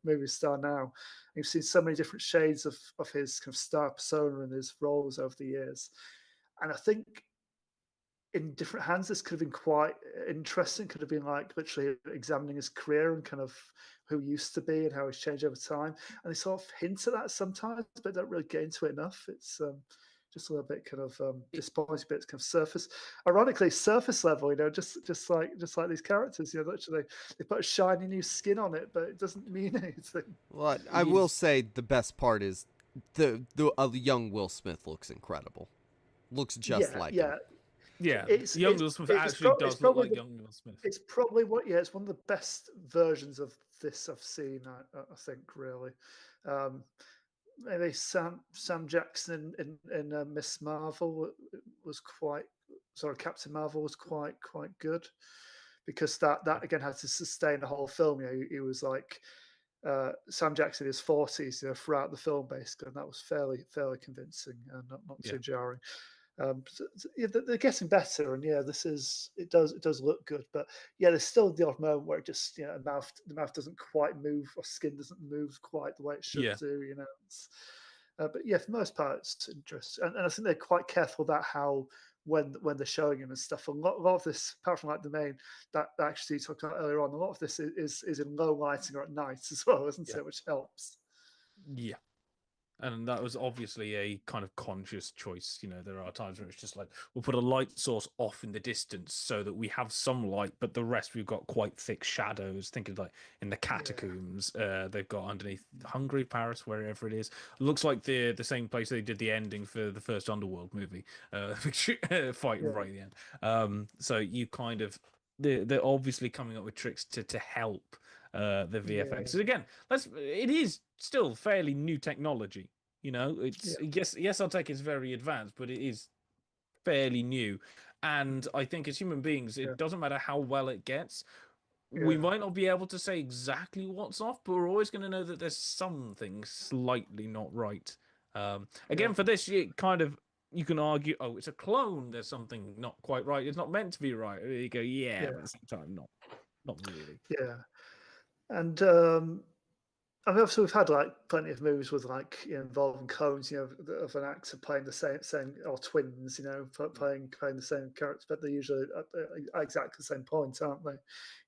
movie star now. And you've seen so many different shades of his kind of star persona and his roles over the years, and I think in different hands this could have been quite interesting. Could have been like literally examining his career and kind of who he used to be and how he's changed over time. And they sort of hint at that sometimes, but don't really get into it enough. It's just a little bit kind of disappointing, bit kind of surface, ironically surface level. Just like these characters. Literally they put a shiny new skin on it, but it doesn't mean anything. Well, I will say the best part is the young Will Smith looks incredible. Looks just like him. Yeah, young Will Smith actually does look like young Will Smith. It's probably it's one of the best versions of this I've seen. I think really, maybe Sam Jackson in Miss Marvel was Captain Marvel was quite good, because that again had to sustain the whole film. He was like Sam Jackson in his 40s throughout the film basically, and that was fairly convincing and not too jarring. They're getting better, and it does look good, but there's still the odd moment where it just the mouth doesn't quite move, or skin doesn't move quite the way it should do. But for the most part it's interesting, and I think they're quite careful about how when they're showing him and stuff. A lot of this, apart from like the main that actually talked about earlier on, a lot of this is in low lighting or at night as well, isn't it? Which helps. Yeah. And that was obviously a kind of conscious choice. You know, there are times where it's just like, we'll put a light source off in the distance so that we have some light, but the rest we've got quite thick shadows. Think of like in the catacombs, they've got underneath Hungary, Paris, wherever it is. Looks like the same place they did the ending for the first Underworld movie, fight Yeah, right at the end. So you kind of, they're obviously coming up with tricks to help the VFX. yeah, So again, it is still fairly new technology. You know, it's yeah, yes, I'll take it's very advanced, but it is fairly new. And I think as human beings, yeah, it doesn't matter how well it gets. We yeah, might not be able to say exactly what's off, but we're always going to know that there's something slightly not right. yeah, Again, for this, you can argue, oh, it's a clone. There's something not quite right. It's not meant to be right. You go, yeah, but yeah, at the same time, not really. yeah. And I mean, obviously, we've had like plenty of movies with like involving clones, of an actor playing the same or twins, playing the same character, but they're usually at exactly the same point, aren't they?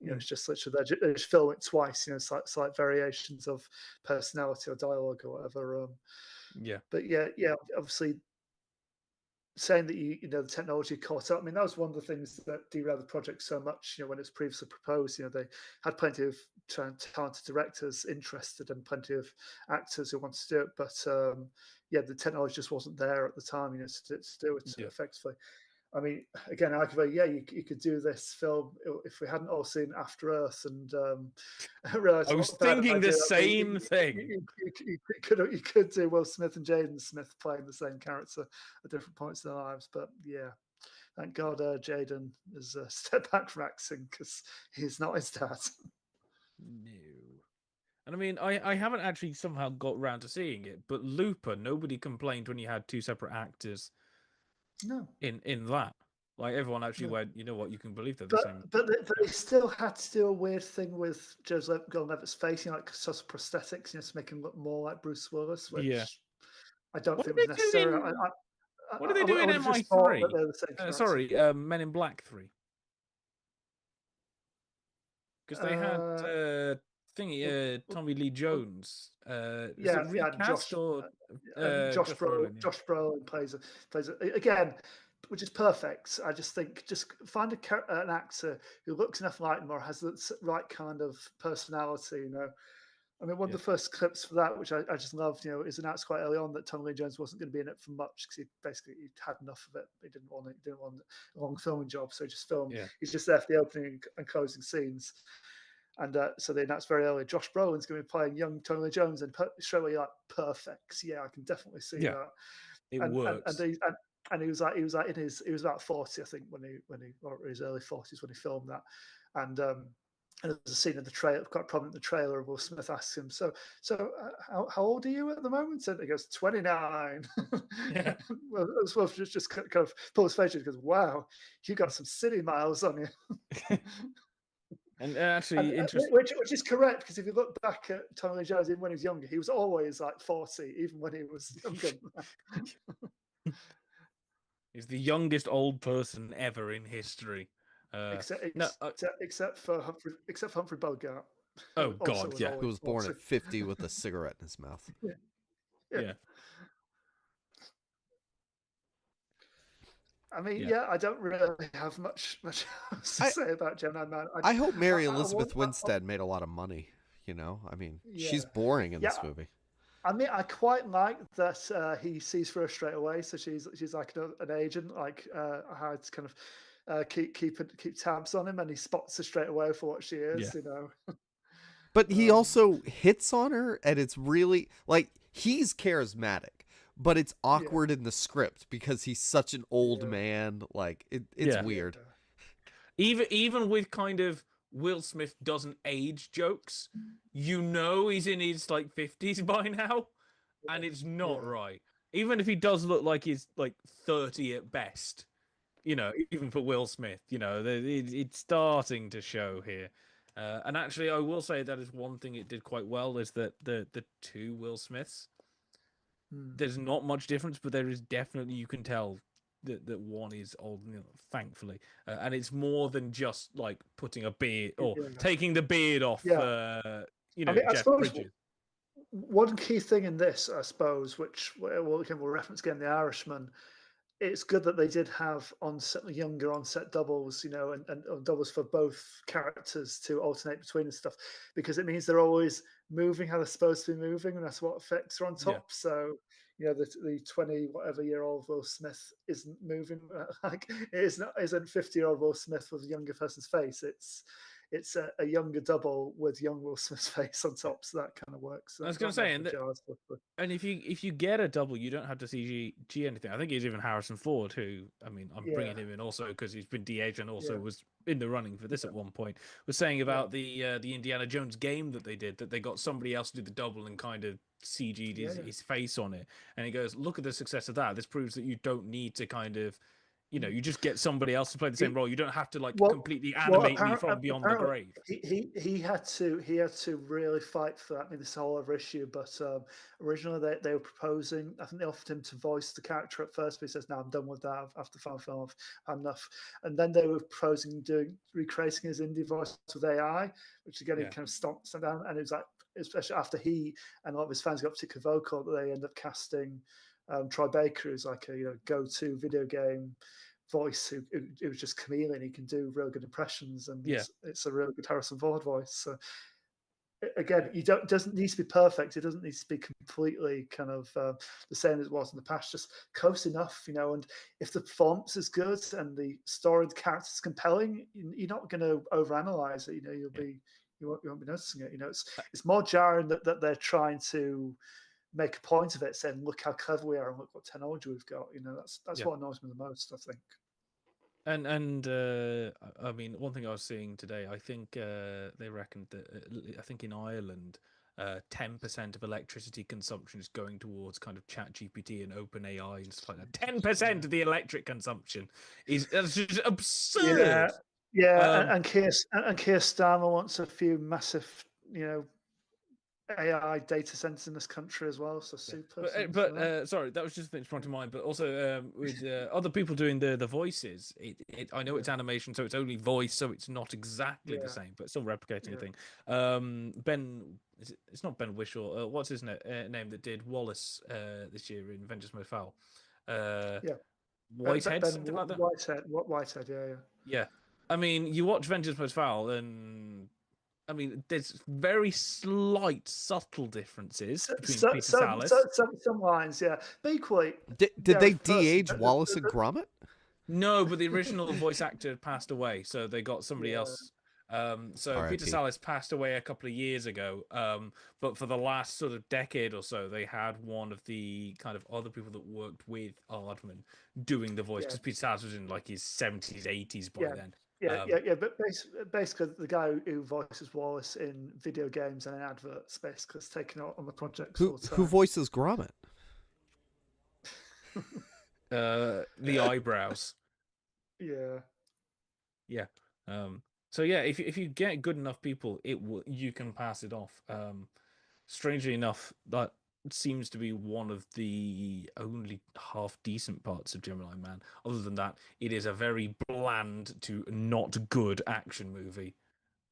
Mm, It's just literally they just film it twice. Slight variations of personality or dialogue or whatever. yeah, But yeah, obviously saying that the technology caught up. I mean, that was one of the things that derailed the project so much. When it was previously proposed, they had plenty of talented directors interested and plenty of actors who wanted to do it, but yeah, the technology just wasn't there at the time, to do it yeah. effectively. I mean, again, arguably, yeah, you could do this film if we hadn't all seen After Earth and realised I was what a bad thinking the idea that would be. same thing. You could do Will Smith and Jaden Smith playing the same character at different points in their lives, but yeah, thank God Jaden has stepped back from acting because he's not his dad. No. And I mean, I haven't actually somehow got round to seeing it, but Looper, nobody complained when you had two separate actors No, in that. Like everyone actually no. went, you know what, you can believe they're the But same. but they still had to do a weird thing with Joseph Gordon-Levitt's face, like sort of prosthetics, to make him look more like Bruce Willis, Yeah. which I don't What did think was they do necessary. in what did they do I in would have just thought that MI3? they were the same character. Sorry, Men in Black 3. Because they had Uh, thingy well, well, Tommy Lee well, Jones. Is yeah, it yeah, recast or and Josh Josh Brolin? Yeah. Plays again, which is perfect. I just think just find an actor who looks enough like him or has the right kind of personality. I mean, one of Yeah. the first clips for that, which I just loved, is announced quite early on that Tommy Lee Jones wasn't going to be in it for much because he had enough of it. He didn't want a long filming job, so he just filmed. Yeah. He's just there for the opening and closing scenes. And so they announced very early Josh Brolin's going to be playing young Tommy Lee Jones, and straight away you're like, perfect. Yeah, I can definitely see Yeah. that. It And works. he was like he was about 40, I think, or his early 40s when he filmed that. And there's a scene in the trailer, quite prominent in the trailer, of Will Smith asks him, "So, how old are you at the moment?" And he goes, 29. Yeah. Well, Will just kind of pulls his face and goes, "Wow, you got some city miles on you." And And actually, interesting. which is correct, because if you look back at Tommy Lee Jones, even when he was younger, he was always like 40, even when he was younger. He's the youngest old person ever in history. except, No, except for Humphrey Bogart, oh who also God, was yeah, Who always was born 40. at 50 with a cigarette in his mouth. Yeah. yeah, I mean, yeah. yeah, I don't really have much else to I say about Gemini Man. I hope Mary Want, Elizabeth Winstead made a lot of money. I mean, she's yeah, boring in yeah. this movie. I mean, I quite like that he sees through her straight away. So she's like an agent, like how to kind of keep tabs on him, and he spots her straight away for what she Yeah. is. But he Um, also hits on her, and it's really like he's charismatic, but it's yeah, awkward in the script because he's such an old yeah, man. Like it's Yeah. weird. Even with kind of Will Smith doesn't age jokes, he's in his like 50s by now, and it's not yeah, right. Even if he does look like he's like 30 at best, even for Will Smith, it's starting to show here. And actually, I will say that is one thing it did quite well is that the two Will Smiths, Hmm. there's not much difference, but there is definitely, you can tell that one is old, thankfully, and it's more than just like putting a beard or yeah, taking the beard off, yeah. I mean, I Jeff suppose Bridges. one key thing in this, I suppose, which we'll reference again the Irishman. It's good that they did have younger onset doubles, and doubles for both characters to alternate between and stuff, because it means they're always moving how they're supposed to be moving, and that's what effects are on Yeah. top. So, the 20 whatever year old Will Smith isn't moving like isn't 50-year-old Will Smith with a younger person's face. It's a younger double with young Will Smith's face on top, so that kind of works. I was going to say, and if you get a double, you don't have to CG anything. I think it's even Harrison Ford, who, I mean, I'm bringing him in also because he's been de-aged and also was in the running for this at one point, was saying about the Indiana Jones game that they did, that they got somebody else to do the double and kind of CG'd his face on it. And he goes, look at the success of that. This proves that you don't need to kind of, you just get somebody else to play the same role. You don't have to completely animate me from beyond the grave. He had to really fight for that. I mean, this whole other issue, but originally they were proposing. I think they offered him to voice the character at first, but he says, "No, I'm done with that. After final film, I've enough." And then they were proposing recreating his indie voice with AI, which again he kind of stomped down. And it was like, especially after he and a lot of his fans got particularly vocal, that they end up casting Troy Baker, who's like a go-to video game voice who was just chameleon. He can do real good impressions, and it's a really good Harrison Ford voice. So again, doesn't need to be perfect. It doesn't need to be completely kind of the same as it was in the past. Just close enough, And if the performance is good and the story of the character is compelling, you're not going to overanalyze it. You won't be noticing it. It's more jarring that they're trying to make a point of it, saying, "Look how clever we are, and look what technology we've got." That's what annoys me the most, I think. And I mean, one thing I was seeing today, I think they reckoned that I think in Ireland, 10% of electricity consumption is going towards kind of ChatGPT and OpenAI and stuff like that. 10% of the electric consumption that's just absurd. Yeah, and Keir Starmer wants a few massive, AI data centers in this country as well. So super. But sorry, that was just the thing that sprung to mind. But also with other people doing the voices, I know it's animation, so it's only voice, so it's not exactly the same, but still replicating a thing. It's not Ben Whishaw. What's his name that did Wallace this year in Vengeance Most Foul? Whitehead, something like that. Whitehead, yeah. Yeah, I mean, you watch Vengeance Most Foul, and I mean, there's very slight, subtle differences between Peter Sallis. Some lines, yeah. But equally, did they de-age Wallace and Gromit? No, but the original voice actor passed away, so they got somebody else. So Peter Sallis passed away a couple of years ago. But for the last sort of decade or so, they had one of the kind of other people that worked with Aardman doing the voice, because Peter Sallis was in like his 70s, 80s by then. But basically, the guy who voices Wallace in video games and in adverts basically has taken on the project. Who voices Gromit? The eyebrows. Yeah. So yeah, if you get good enough people, you can pass it off. Strangely enough, that seems to be one of the only half decent parts of Gemini Man. Other than that, it is a very bland to not good action movie,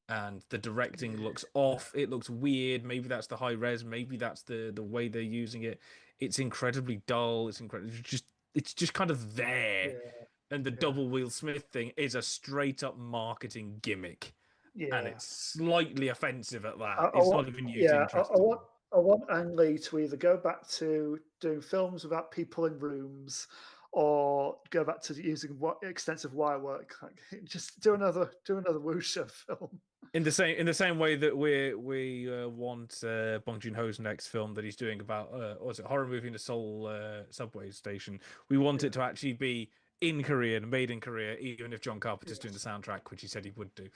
and the directing looks off. It looks weird. Maybe that's the high res. Maybe that's the way they're using it. It's incredibly dull. It's just kind of there. And the double Will Smith thing is a straight up marketing gimmick. And it's slightly offensive at that. It's not even used interestingly. I want Ang Lee to either go back to doing films without people in rooms, or go back to using extensive wire work. Like, just do another wuxia film. In the same way that we want Bong Joon-ho's next film that he's doing about what's it, horror movie in a Seoul subway station. We want it to actually be in Korean, made in Korea, even if John Carpenter's doing the soundtrack, which he said he would do.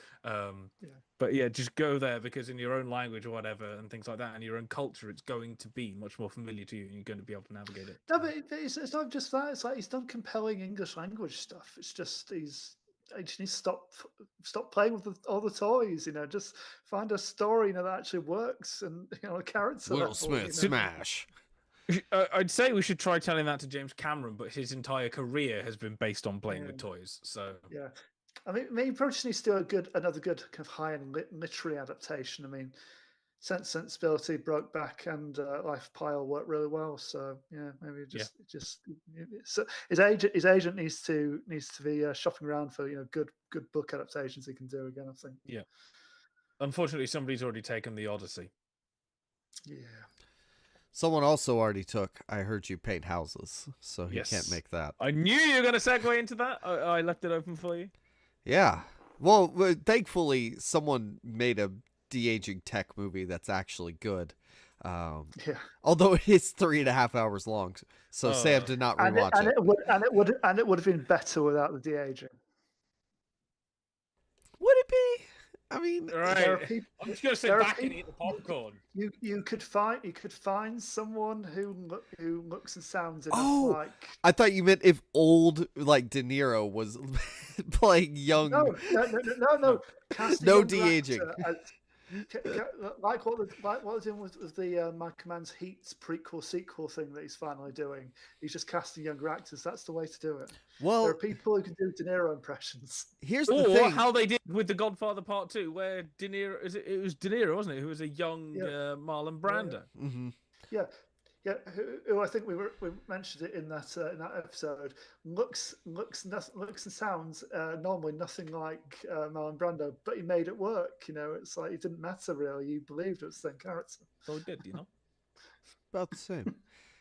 But yeah, just go there, because in your own language or whatever and things like that, and your own culture, it's going to be much more familiar to you, and you're going to be able to navigate it. No, but it's not just that. It's like he's done compelling English language stuff. It's just I just need to stop playing with all the toys. Just find a story that actually works, and a character. Will Smith smash. I'd say we should try telling that to James Cameron, but his entire career has been based on playing with toys. So I mean, maybe probably just needs to do another good kind of high-end literary adaptation. I mean, Sensibility, Brokeback, and Life of Pi all work really well. So yeah, maybe just so his agent needs to be shopping around for good book adaptations he can do again. I think. Yeah. Unfortunately, somebody's already taken the Odyssey. Yeah. Someone also already took I Heard You Paint Houses, so he can't make that. I knew you were going to segue into that. I left it open for you. Yeah. Well, thankfully, someone made a de-aging tech movie that's actually good. Yeah. Although it is 3.5 hours long, so Sam did not rewatch it. It would have been better without the de-aging. Would it be? I mean, right. I'm just gonna sit back and eat the popcorn. You could find someone who looks and sounds enough like. I thought you meant if old like De Niro was playing young. No. No de-aging. Like what was in with the My Command's Heat prequel sequel thing that he's finally doing. He's just casting younger actors. That's the way to do it. Well, there are people who can do De Niro impressions. Here's the thing: how they did with The Godfather Part 2, where De Niro it was De Niro, wasn't it? Who was a young Marlon Brando. Yeah. Mm-hmm. Yeah. Yeah, who I think we mentioned it in that episode. Looks and sounds normally nothing like Marlon Brando, but he made it work. It's like it didn't matter really. You believed it was the same character. So it did, About the same.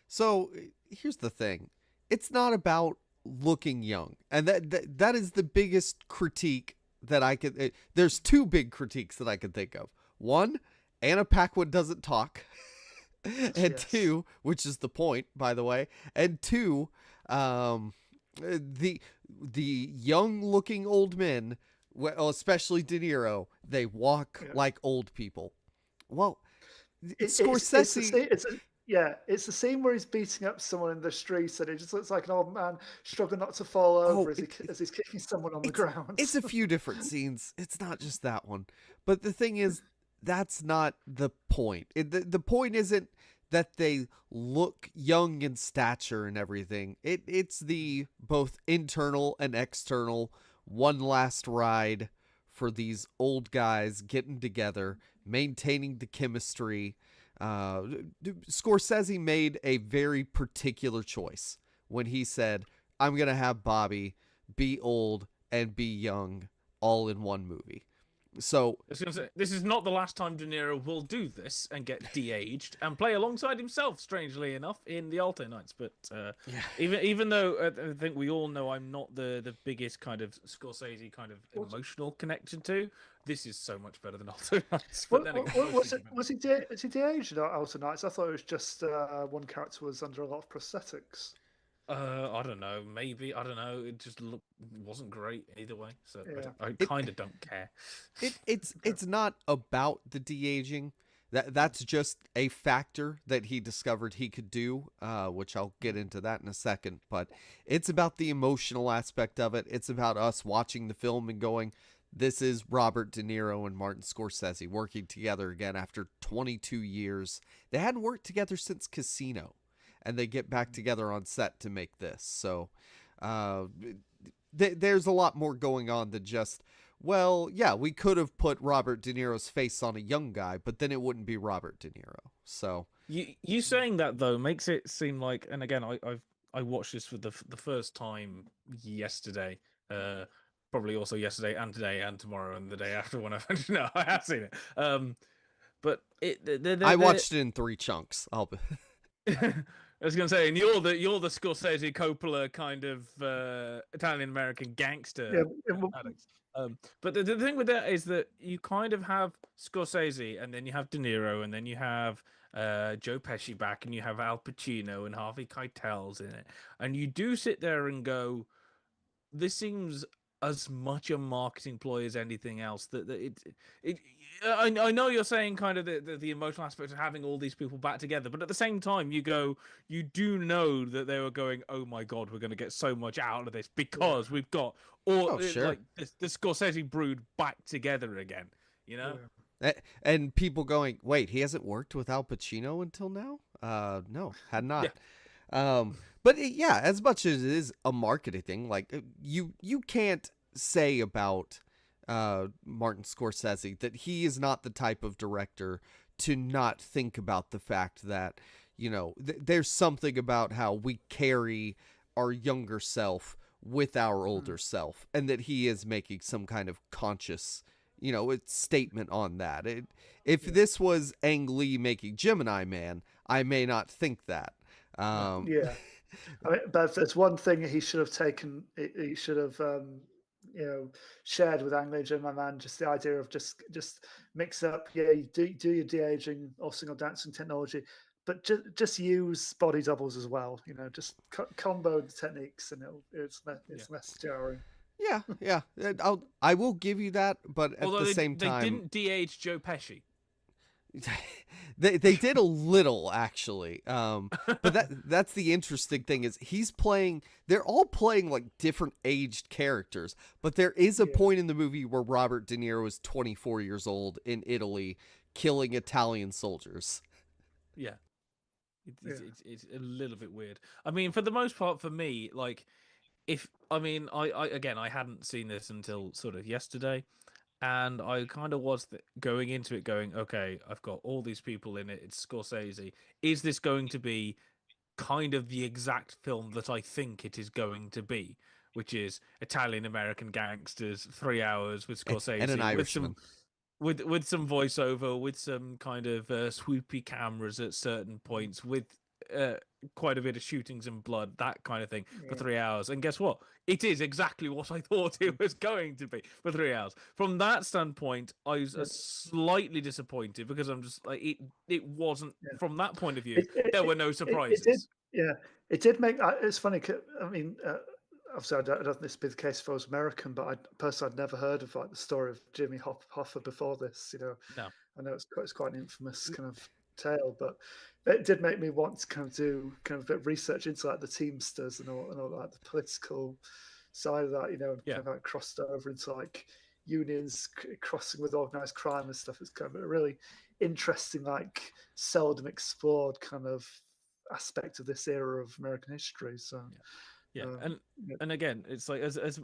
So here's the thing: it's not about looking young, and that is the biggest critique that I could. There's two big critiques that I could think of. One, Anna Paquin doesn't talk. And two, which is the point, by the way, and two, the young-looking old men, especially De Niro, they walk like old people. Well, Scorsese. It's the scene where he's beating up someone in the street, and it just looks like an old man struggling not to fall over as he's kicking someone on the ground. It's a few different scenes. It's not just that one. But the thing is, that's not the point. The point isn't that they look young in stature and everything. It's the both internal and external one last ride for these old guys getting together, maintaining the chemistry. Scorsese made a very particular choice when he said, I'm going to have Bobby be old and be young all in one movie. So I was gonna say, this is not the last time De Niro will do this and get de-aged and play alongside himself, strangely enough, in the Alto Nights. But even though I think we all know I'm not the biggest kind of Scorsese kind of emotional connection to, this is so much better than Alto Nights. But was he de-aged in Alto Nights? I thought it was just one character was under a lot of prosthetics. I don't know. Maybe I don't know. It just wasn't great either way. So I kind of don't care. It's not about the de-aging. That's just a factor that he discovered he could do, which I'll get into that in a second. But it's about the emotional aspect of it. It's about us watching the film and going, this is Robert De Niro and Martin Scorsese working together again after 22 years. They hadn't worked together since Casino. And they get back together on set to make this. So there's a lot more going on than just, well, yeah, we could have put Robert De Niro's face on a young guy, but then it wouldn't be Robert De Niro. So you saying that though makes it seem like, and again, I watched this for the first time yesterday, probably also yesterday and today and tomorrow and the day after when I have seen it. But I watched it in 3 chunks. I was going to say, and you're the Scorsese Coppola kind of Italian American gangster. Alex. But the thing with that is that you kind of have Scorsese, and then you have De Niro, and then you have Joe Pesci back, and you have Al Pacino and Harvey Keitel's in it, and you do sit there and go, this seems as much a marketing ploy as anything else. I know you're saying kind of the emotional aspect of having all these people back together, but at the same time, you do know that they were going, oh my God, we're going to get so much out of this because we've got like the Scorsese brood back together again, And people going, wait, he hasn't worked with Al Pacino until now? No, had not. Yeah. But as much as it is a marketing thing, like you can't say about Martin Scorsese that he is not the type of director to not think about the fact that, you know, there's something about how we carry our younger self with our older self, and that he is making some kind of conscious, you know, statement on that. If this was Ang Lee making Gemini Man, I may not think that. Yeah. I mean, but if there's one thing he should have taken, he should have, shared with Ang Lee and my man, just the idea of just mix up. Yeah, you do your de-aging or single dancing technology, but just use body doubles as well. You know, just combo the techniques, and it's less jarring. Yeah. I will give you that, but at Although the same time, they didn't de-age Joe Pesci. they did a little, actually, but that's the interesting thing, is they're all playing like different aged characters, but there is a point in the movie where Robert De Niro is 24 years old in Italy killing Italian soldiers. Yeah. It's a little bit weird. I mean, for the most part, for me, like, I hadn't seen this until sort of yesterday, and I kind of was going into it going, okay, I've got all these people in it. It's Scorsese. Is this going to be kind of the exact film that I think it is going to be, which is Italian-American gangsters, 3 hours with Scorsese and an Irishman. with some voiceover, with some kind of swoopy cameras at certain points, with quite a bit of shootings and blood, that kind of thing, for 3 hours. And guess what? It is exactly what I thought it was going to be for 3 hours. From that standpoint, I was slightly disappointed, because I'm just like, it wasn't, from that point of view, there were no surprises. It did make. It's funny. I mean, obviously, I don't know if this would be the case if I was American, but I'd never heard of like the story of Jimmy Hoffa before this. You know, No. I know it's quite an infamous kind of tale, but it did make me want to kind of do kind of a bit of research into like the Teamsters and all like the political side of that. You know, and kind of like crossed over into like unions crossing with organized crime and stuff. It's kind of a really interesting, like seldom explored kind of aspect of this era of American history. So. And again, it's like, as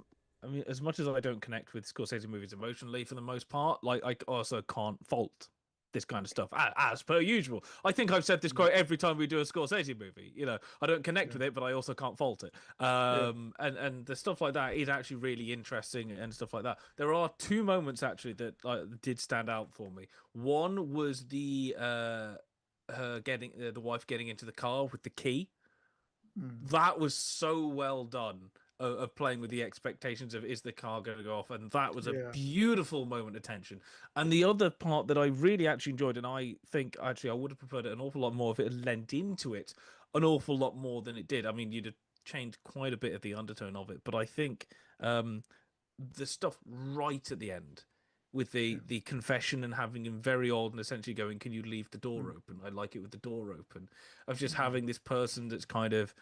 much as I don't connect with Scorsese movies emotionally for the most part, like, I also can't fault this kind of stuff, as per usual. I think I've said this quote every time we do a Scorsese movie. You know, I don't connect with it, but I also can't fault it. And the stuff like that is actually really interesting and stuff like that. There are two moments actually that did stand out for me. One was the her getting the wife getting into the car with the key. That was so well done, of playing with the expectations of, is the car going to go off? And that was a beautiful moment of tension. And the other part that I really actually enjoyed, and I think actually I would have preferred it an awful lot more if it had lent into it an awful lot more than it did. I mean, you'd have changed quite a bit of the undertone of it, but I think the stuff right at the end, with the confession and having him very old and essentially going, can you leave the door open? I like it with the door open. Of just having this person that's kind of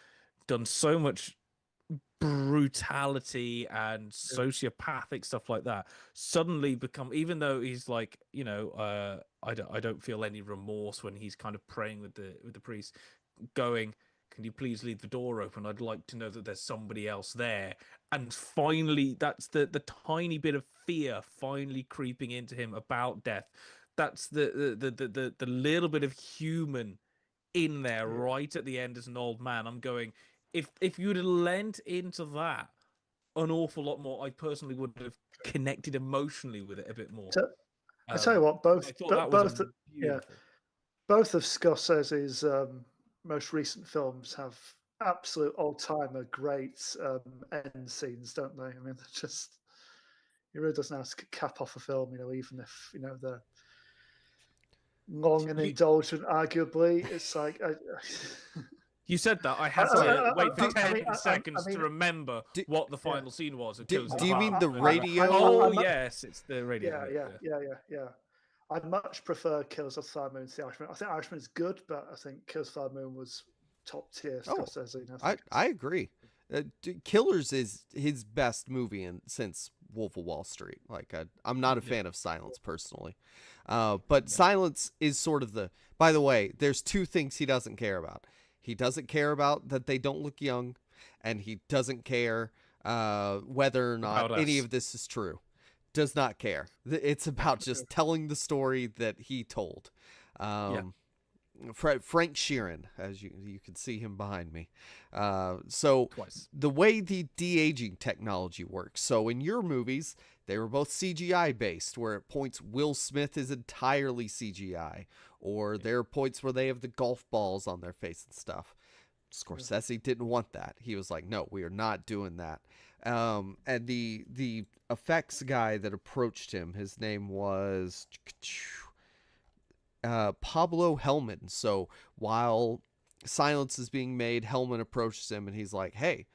done so much brutality and sociopathic stuff like that, suddenly become, even though he's like, you know, I don't feel any remorse when he's kind of praying with the priest, going, can you please leave the door open? I'd like to know that there's somebody else there. And finally, that's the tiny bit of fear finally creeping into him about death. That's the little bit of human in there right at the end as an old man. I'm going, if you'd have lent into that an awful lot more, I personally would have connected emotionally with it a bit more. So, I tell you what, both of Scorsese's most recent films have absolute old-timer great end scenes, don't they? I mean, they're just, he really doesn't have to cap off a film, you know, even if, you know, they're long and indulgent, arguably. It's like... You said that. I had to wait for 10 seconds to remember what the final scene was. Do you mean the radio? Oh, yes, it's the radio. Yeah. I'd much prefer Killers of the Flower Moon to The Irishman. I think Irishman is good, but I think Killers of the Flower Moon was top tier Scorsese. I agree. Killers is his best movie since Wolf of Wall Street. Like, I'm not a fan of Silence personally, but Silence is sort of the. By the way, there's two things he doesn't care about. He doesn't care about that they don't look young, and he doesn't care whether or not any of this is true. Does not care. It's about just telling the story that he told. Frank Sheeran, as you can see him behind me. So Twice. the way the de-aging technology works. So in your movies, they were both CGI based, where at points Will Smith is entirely CGI, or there are points where they have the golf balls on their face and stuff. Scorsese didn't want that. He was like, no, we are not doing that. And the effects guy that approached him, his name was Pablo Hellman. So while Silence is being made, Hellman approaches him and he's like, hey,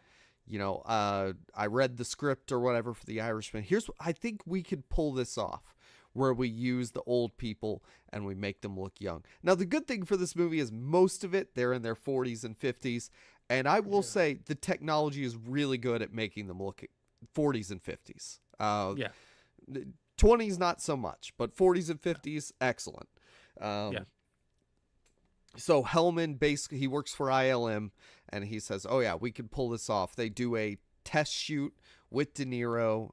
I read the script or whatever for The Irishman. I think we could pull this off, where we use the old people and we make them look young. Now, the good thing for this movie is most of it, they're in their 40s and 50s. And I will say the technology is really good at making them look 40s and 50s. 20s, not so much, but 40s and 50s, excellent. So Hellman basically, he works for ILM and he says, oh yeah, we can pull this off. They do a test shoot with De Niro.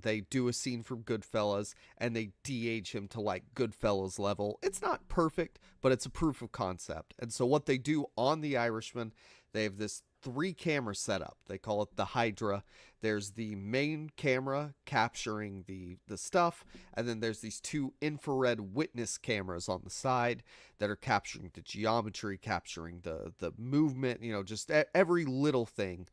They do a scene from Goodfellas and they de-age him to like Goodfellas level. It's not perfect, but it's a proof of concept. And so what they do on The Irishman, they have this 3-camera setup. They call it the Hydra. There's the main camera capturing the stuff, and then there's these 2 infrared witness cameras on the side that are capturing the geometry, capturing the movement, just every little thing.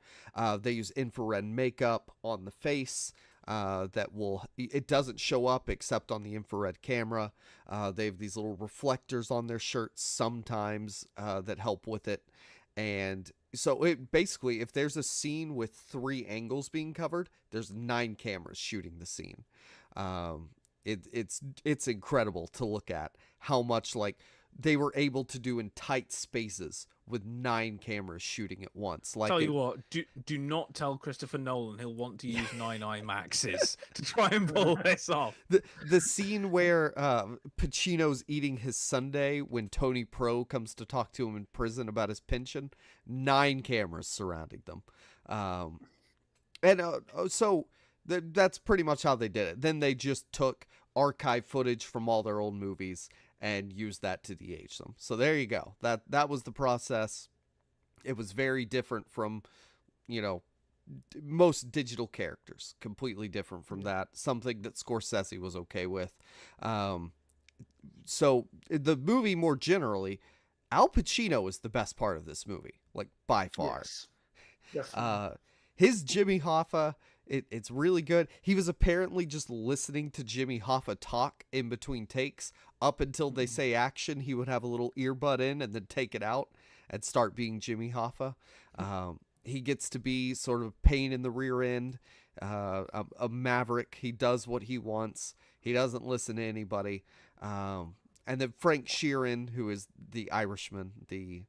They use infrared makeup on the face it doesn't show up except on the infrared camera. They have these little reflectors on their shirts sometimes that help with it. And so it basically, if there's a scene with 3 angles being covered, there's 9 cameras shooting the scene. It's incredible to look at how much like they were able to do in tight spaces with 9 cameras shooting at once. Like, tell you what, do not tell Christopher Nolan he'll want to use 9 IMAXs to try and pull this off. The scene where Pacino's eating his sundae when Tony Pro comes to talk to him in prison about his pension, 9 cameras surrounding them. So that's pretty much how they did it. Then they just took archive footage from all their old movies and use that to de-age them. So there you go. That was the process. It was very different from, most digital characters. Completely different from that. Something that Scorsese was okay with. So the movie more generally, Al Pacino is the best part of this movie, like by far. Yes. His Jimmy Hoffa, it's really good. He was apparently just listening to Jimmy Hoffa talk in between takes. Up until they say action, he would have a little earbud in and then take it out and start being Jimmy Hoffa. He gets to be sort of pain in the rear end, a maverick. He does what he wants. He doesn't listen to anybody. And then Frank Sheeran, who is the Irishman, the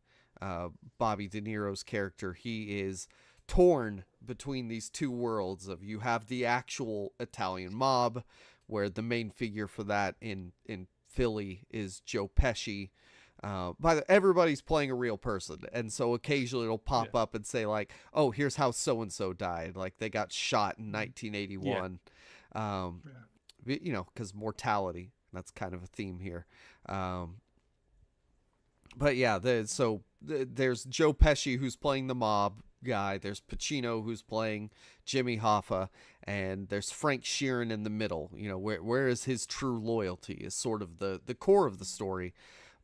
Bobby De Niro's character, he is torn between these 2 worlds of, you have the actual Italian mob, where the main figure for that in Philly is Joe Pesci. Everybody's playing a real person, and so occasionally it'll pop up and say like, oh, here's how so-and-so died, like they got shot in 1981. Because mortality, that's kind of a theme here. But yeah, there's Joe Pesci, who's playing the mob guy. There's Pacino, who's playing Jimmy Hoffa, and there's Frank Sheeran in the middle. Where is his true loyalty is sort of the core of the story.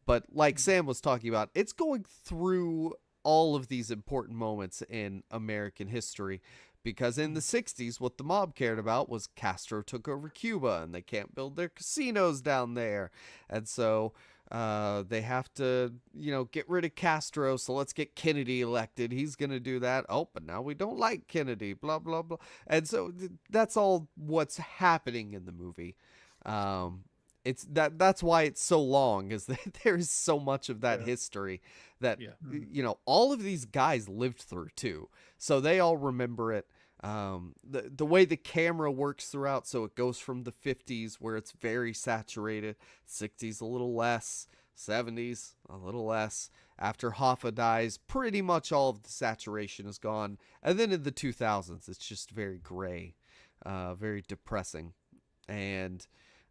But like Sam was talking about, it's going through all of these important moments in American history, because in the 60s, what the mob cared about was Castro took over Cuba and they can't build their casinos down there. And so they have to, get rid of Castro. So let's get Kennedy elected. He's going to do that. Oh, but now we don't like Kennedy, blah, blah, blah. And so that's all what's happening in the movie. That's why it's so long, is that there's so much of that history that, all of these guys lived through too. So they all remember it. The way the camera works throughout, so it goes from the 50s where it's very saturated, 60s a little less, 70s a little less. After Hoffa dies, pretty much all of the saturation is gone. And then in the 2000s, it's just very gray, very depressing. And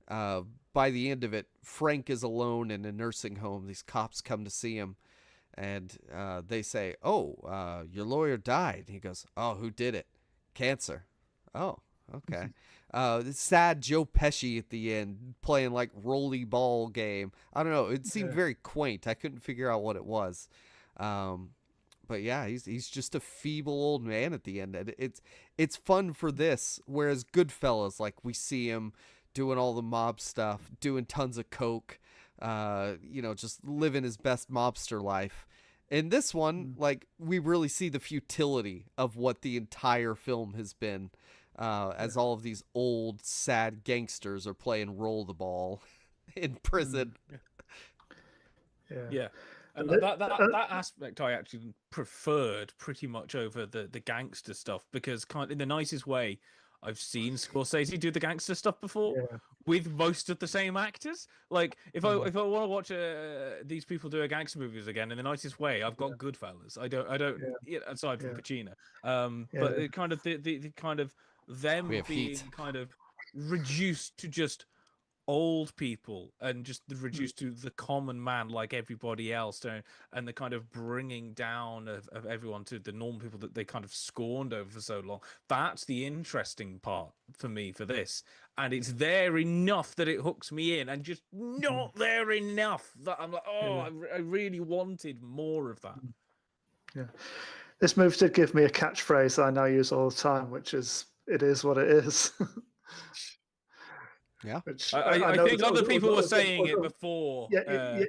by the end of it, Frank is alone in a nursing home. These cops come to see him, and they say, "Oh, your lawyer died." He goes, "Oh, who did it? Cancer." "Oh, okay." This sad Joe Pesci at the end playing like rolly ball game. I don't know. It seemed very quaint. I couldn't figure out what it was. But yeah, he's just a feeble old man at the end. And it's fun for this. Whereas Goodfellas, like we see him doing all the mob stuff, doing tons of coke, just living his best mobster life. In this one, like we really see the futility of what the entire film has been, as all of these old sad gangsters are playing roll the ball in prison. Yeah. And that aspect I actually preferred pretty much over the gangster stuff, because kind of in the nicest way, I've seen Scorsese do the gangster stuff before with most of the same actors. Like if I want to watch these people do a gangster movies again in the nicest way, I've got Goodfellas. I don't aside from Pacino. But it kind of the kind of them being Heat. kind of reduced to just old people and just reduced to the common man like everybody else, and the kind of bringing down of everyone to the normal people that they kind of scorned over for so long. That's the interesting part for me for this, and it's there enough that it hooks me in, and just not there enough that I'm like, I really wanted more of that. This movie did give me a catchphrase I now use all the time, which is "it is what it is." Yeah, Which I think other people were saying it before. But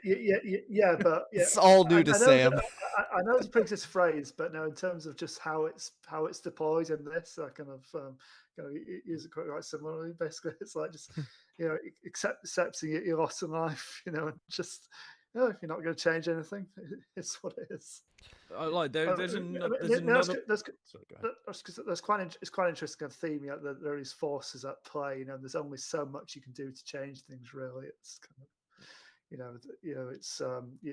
it's all new to Sam. I know it's a previous phrase, but now in terms of just how it's deployed in this, I kind of use it quite similarly. Basically, it's like just accepting your lot in life, and just if you're not going to change anything, it's what it is. There's another. It's quite interesting theme. There are these forces at play, and there's only so much you can do to change things. Really, it's kind of, it's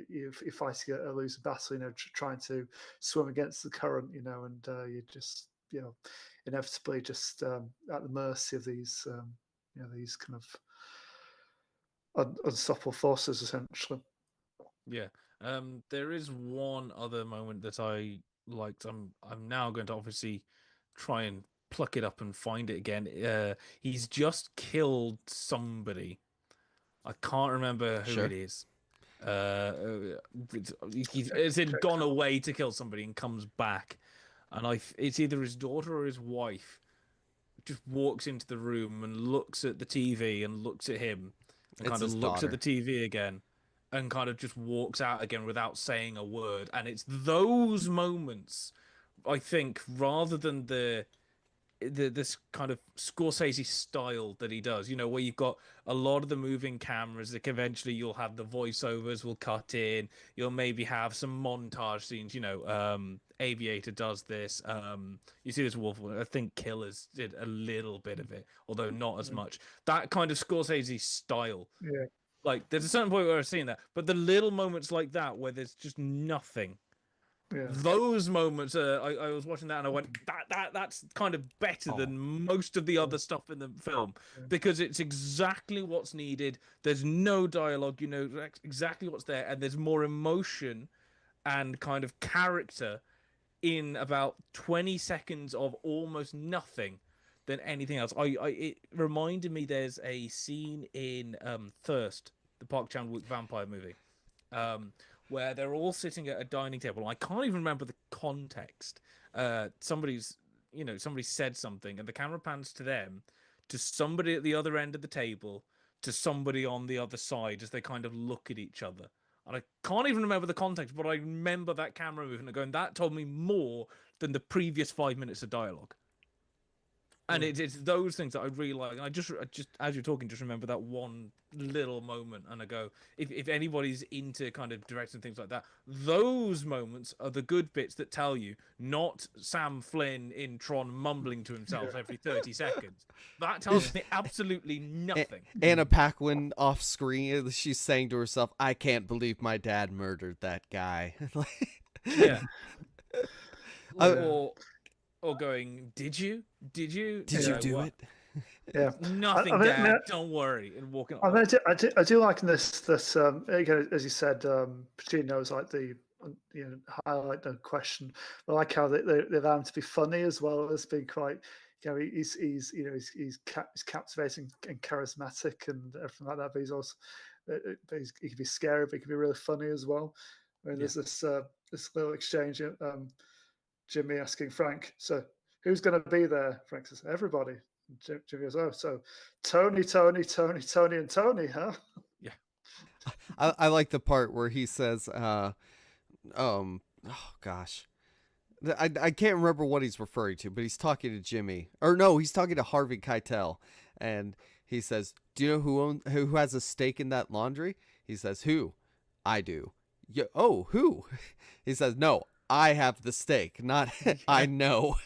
you're fighting a losing battle. Trying to swim against the current. And you just inevitably just at the mercy of these these kind of unstoppable forces, essentially. Yeah. There is one other moment that I liked. I'm now going to obviously try and pluck it up and find it again. He's just killed somebody. I can't remember who it is. He's gone away to kill somebody and comes back, and it's either his daughter or his wife just walks into the room and looks at the TV and looks at him and kind of looks at the TV again. And kind of just walks out again without saying a word. And it's those moments, I think, rather than this kind of Scorsese style that he does, where you've got a lot of the moving cameras, that eventually you'll have the voiceovers will cut in, you'll maybe have some montage scenes, Aviator does this, you see this Wolf, I think Killers did a little bit of it, although not as much. That kind of Scorsese style. Yeah. Like, there's a certain point where I've seen that, but the little moments like that where there's just nothing, those moments, I was watching that and I went, that's kind of better than most of the other stuff in the film, because it's exactly what's needed. There's no dialogue, exactly what's there, and there's more emotion and kind of character in about 20 seconds of almost nothing than anything else. It reminded me, there's a scene in Thirst, the Park Chan-wook vampire movie, where they're all sitting at a dining table. I can't even remember the context. Somebody said something, and the camera pans to them, to somebody at the other end of the table, to somebody on the other side, as they kind of look at each other. And I can't even remember the context, but I remember that camera movement and going, that told me more than the previous 5 minutes of dialogue. And it's those things that I really like. And I just as you're talking, just remember that one little moment, and I go, if anybody's into kind of directing things like that, those moments are the good bits that tell you, not Sam Flynn in Tron mumbling to himself every 30 seconds. That tells me absolutely nothing. Anna Paquin off screen, she's saying to herself, "I can't believe my dad murdered that guy." Yeah. Or going, did you do it? Yeah, Nothing, I mean, Dad. Don't worry. And walking up. I do like in this again, as you said, Pacino's like the highlight, no question. But I like how they allow him to be funny as well as being quite, he's captivating and charismatic and everything like that. But he's also he can be scary, but he can be really funny as well. I mean, there's this little exchange. Jimmy asking Frank, so who's going to be there? Frank says, everybody. Jimmy goes, oh, so Tony, and Tony, huh? Yeah. I like the part where he says, oh gosh. I can't remember what he's referring to, but he's talking to Jimmy. Or no, he's talking to Harvey Keitel. And he says, do you know who has a stake in that laundry? He says, who? I do. Oh, who? He says, no, I have the stake, not I know.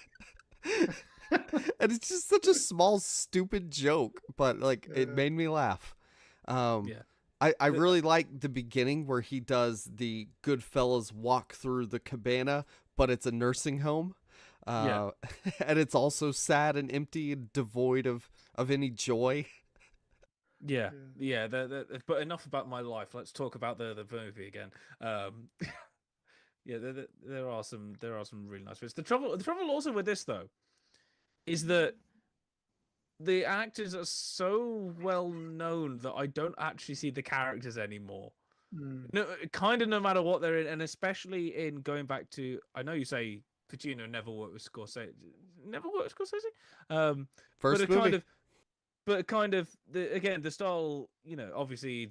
And it's just such a small, stupid joke, but like it made me laugh. I really like the beginning where he does the Goodfellas walk through the cabana, but it's a nursing home. And it's also sad and empty and devoid of any joy. Yeah. But enough about my life. Let's talk about the movie again. Yeah, there are some really nice bits. The trouble also with this though is that the actors are so well known that I don't actually see the characters anymore. No, kind of no matter what they're in, and especially in going back to, I know you say Pacino never worked with Scorsese. First movie. Kind of the style, obviously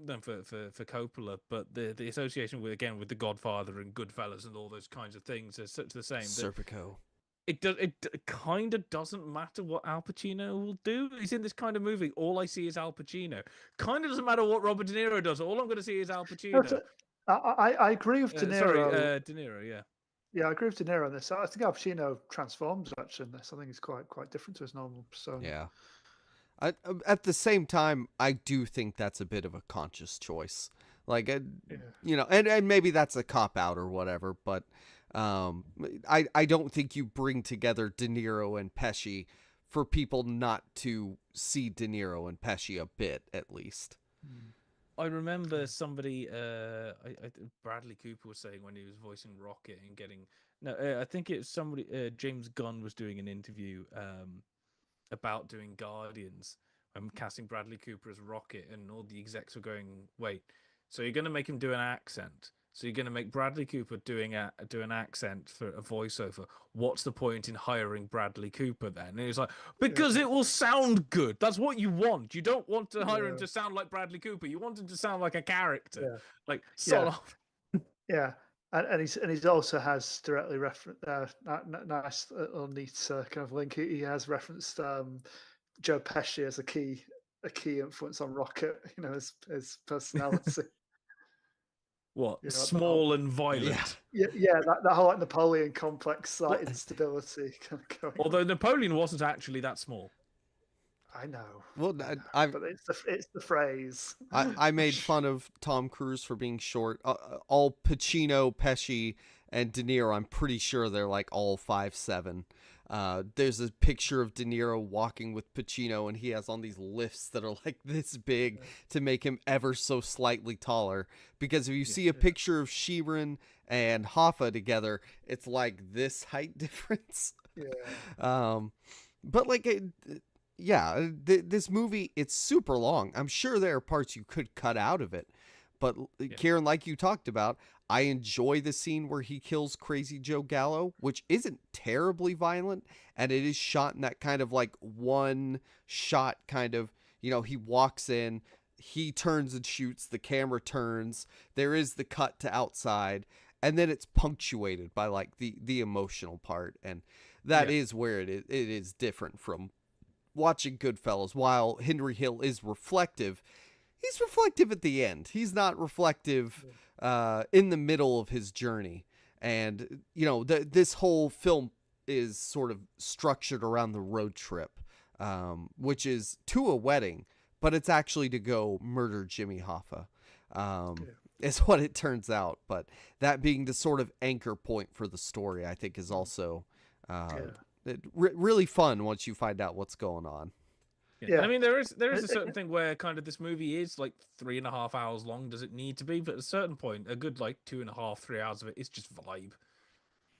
known for Coppola, but the association with The Godfather and Goodfellas and all those kinds of things is such the same. Serpico. It kind of doesn't matter what Al Pacino will do. He's in this kind of movie. All I see is Al Pacino. Kind of doesn't matter what Robert De Niro does. All I'm going to see is Al Pacino. I agree with De Niro. Sorry, De Niro. Yeah. Yeah, I agree with De Niro on this. I think Al Pacino transforms actually in this. I think he's quite different to his normal persona. Yeah. At the same time, I do think that's a bit of a conscious choice. Like, and maybe that's a cop out or whatever, but I don't think you bring together De Niro and Pesci for people not to see De Niro and Pesci a bit, at least. I remember somebody, Bradley Cooper was saying when he was voicing Rocket and I think it's somebody, James Gunn was doing an interview about doing Guardians. I'm casting Bradley Cooper as Rocket, and all the execs were going, wait, so you're going to make him do an accent? So you're going to make Bradley Cooper do an accent for a voiceover? What's the point in hiring Bradley Cooper then? And he's like, because it will sound good. That's what you want. You don't want to hire him to sound like Bradley Cooper. You want him to sound like a character. Like, Yeah. And he's also has directly referenced nice little neat kind of link. He has referenced Joe Pesci as a key influence on Rocket. His personality. What? Small and violent. Yeah. That whole like Napoleon complex, like instability kind of going. Although Napoleon wasn't actually that small. I know. Well, but it's the phrase. I made fun of Tom Cruise for being short. All Pacino, Pesci, and De Niro, I'm pretty sure they're like all 5'7". There's a picture of De Niro walking with Pacino, and he has on these lifts that are like this big to make him ever so slightly taller. Because if you see a picture of Sheeran and Hoffa together, it's like this height difference. But like this movie, it's super long. I'm sure there are parts you could cut out of it. But Kieran, like you talked about, I enjoy the scene where he kills Crazy Joe Gallo, which isn't terribly violent. And it is shot in that kind of like one shot kind of, he walks in, he turns and shoots, the camera turns, there is the cut to outside, and then it's punctuated by like the emotional part. And that is where it is different from watching Goodfellas. While Henry Hill is reflective, he's reflective at the end. He's not reflective in the middle of his journey. And, this whole film is sort of structured around the road trip, which is to a wedding, but it's actually to go murder Jimmy Hoffa, is what it turns out. But that being the sort of anchor point for the story, I think is also really fun once you find out what's going on. Yeah. And I mean, there is Uh, a certain thing where kind of this movie is like 3.5 hours long. Does it need to be? But at a certain point, a good like 2.5, 3 hours of it is just vibe.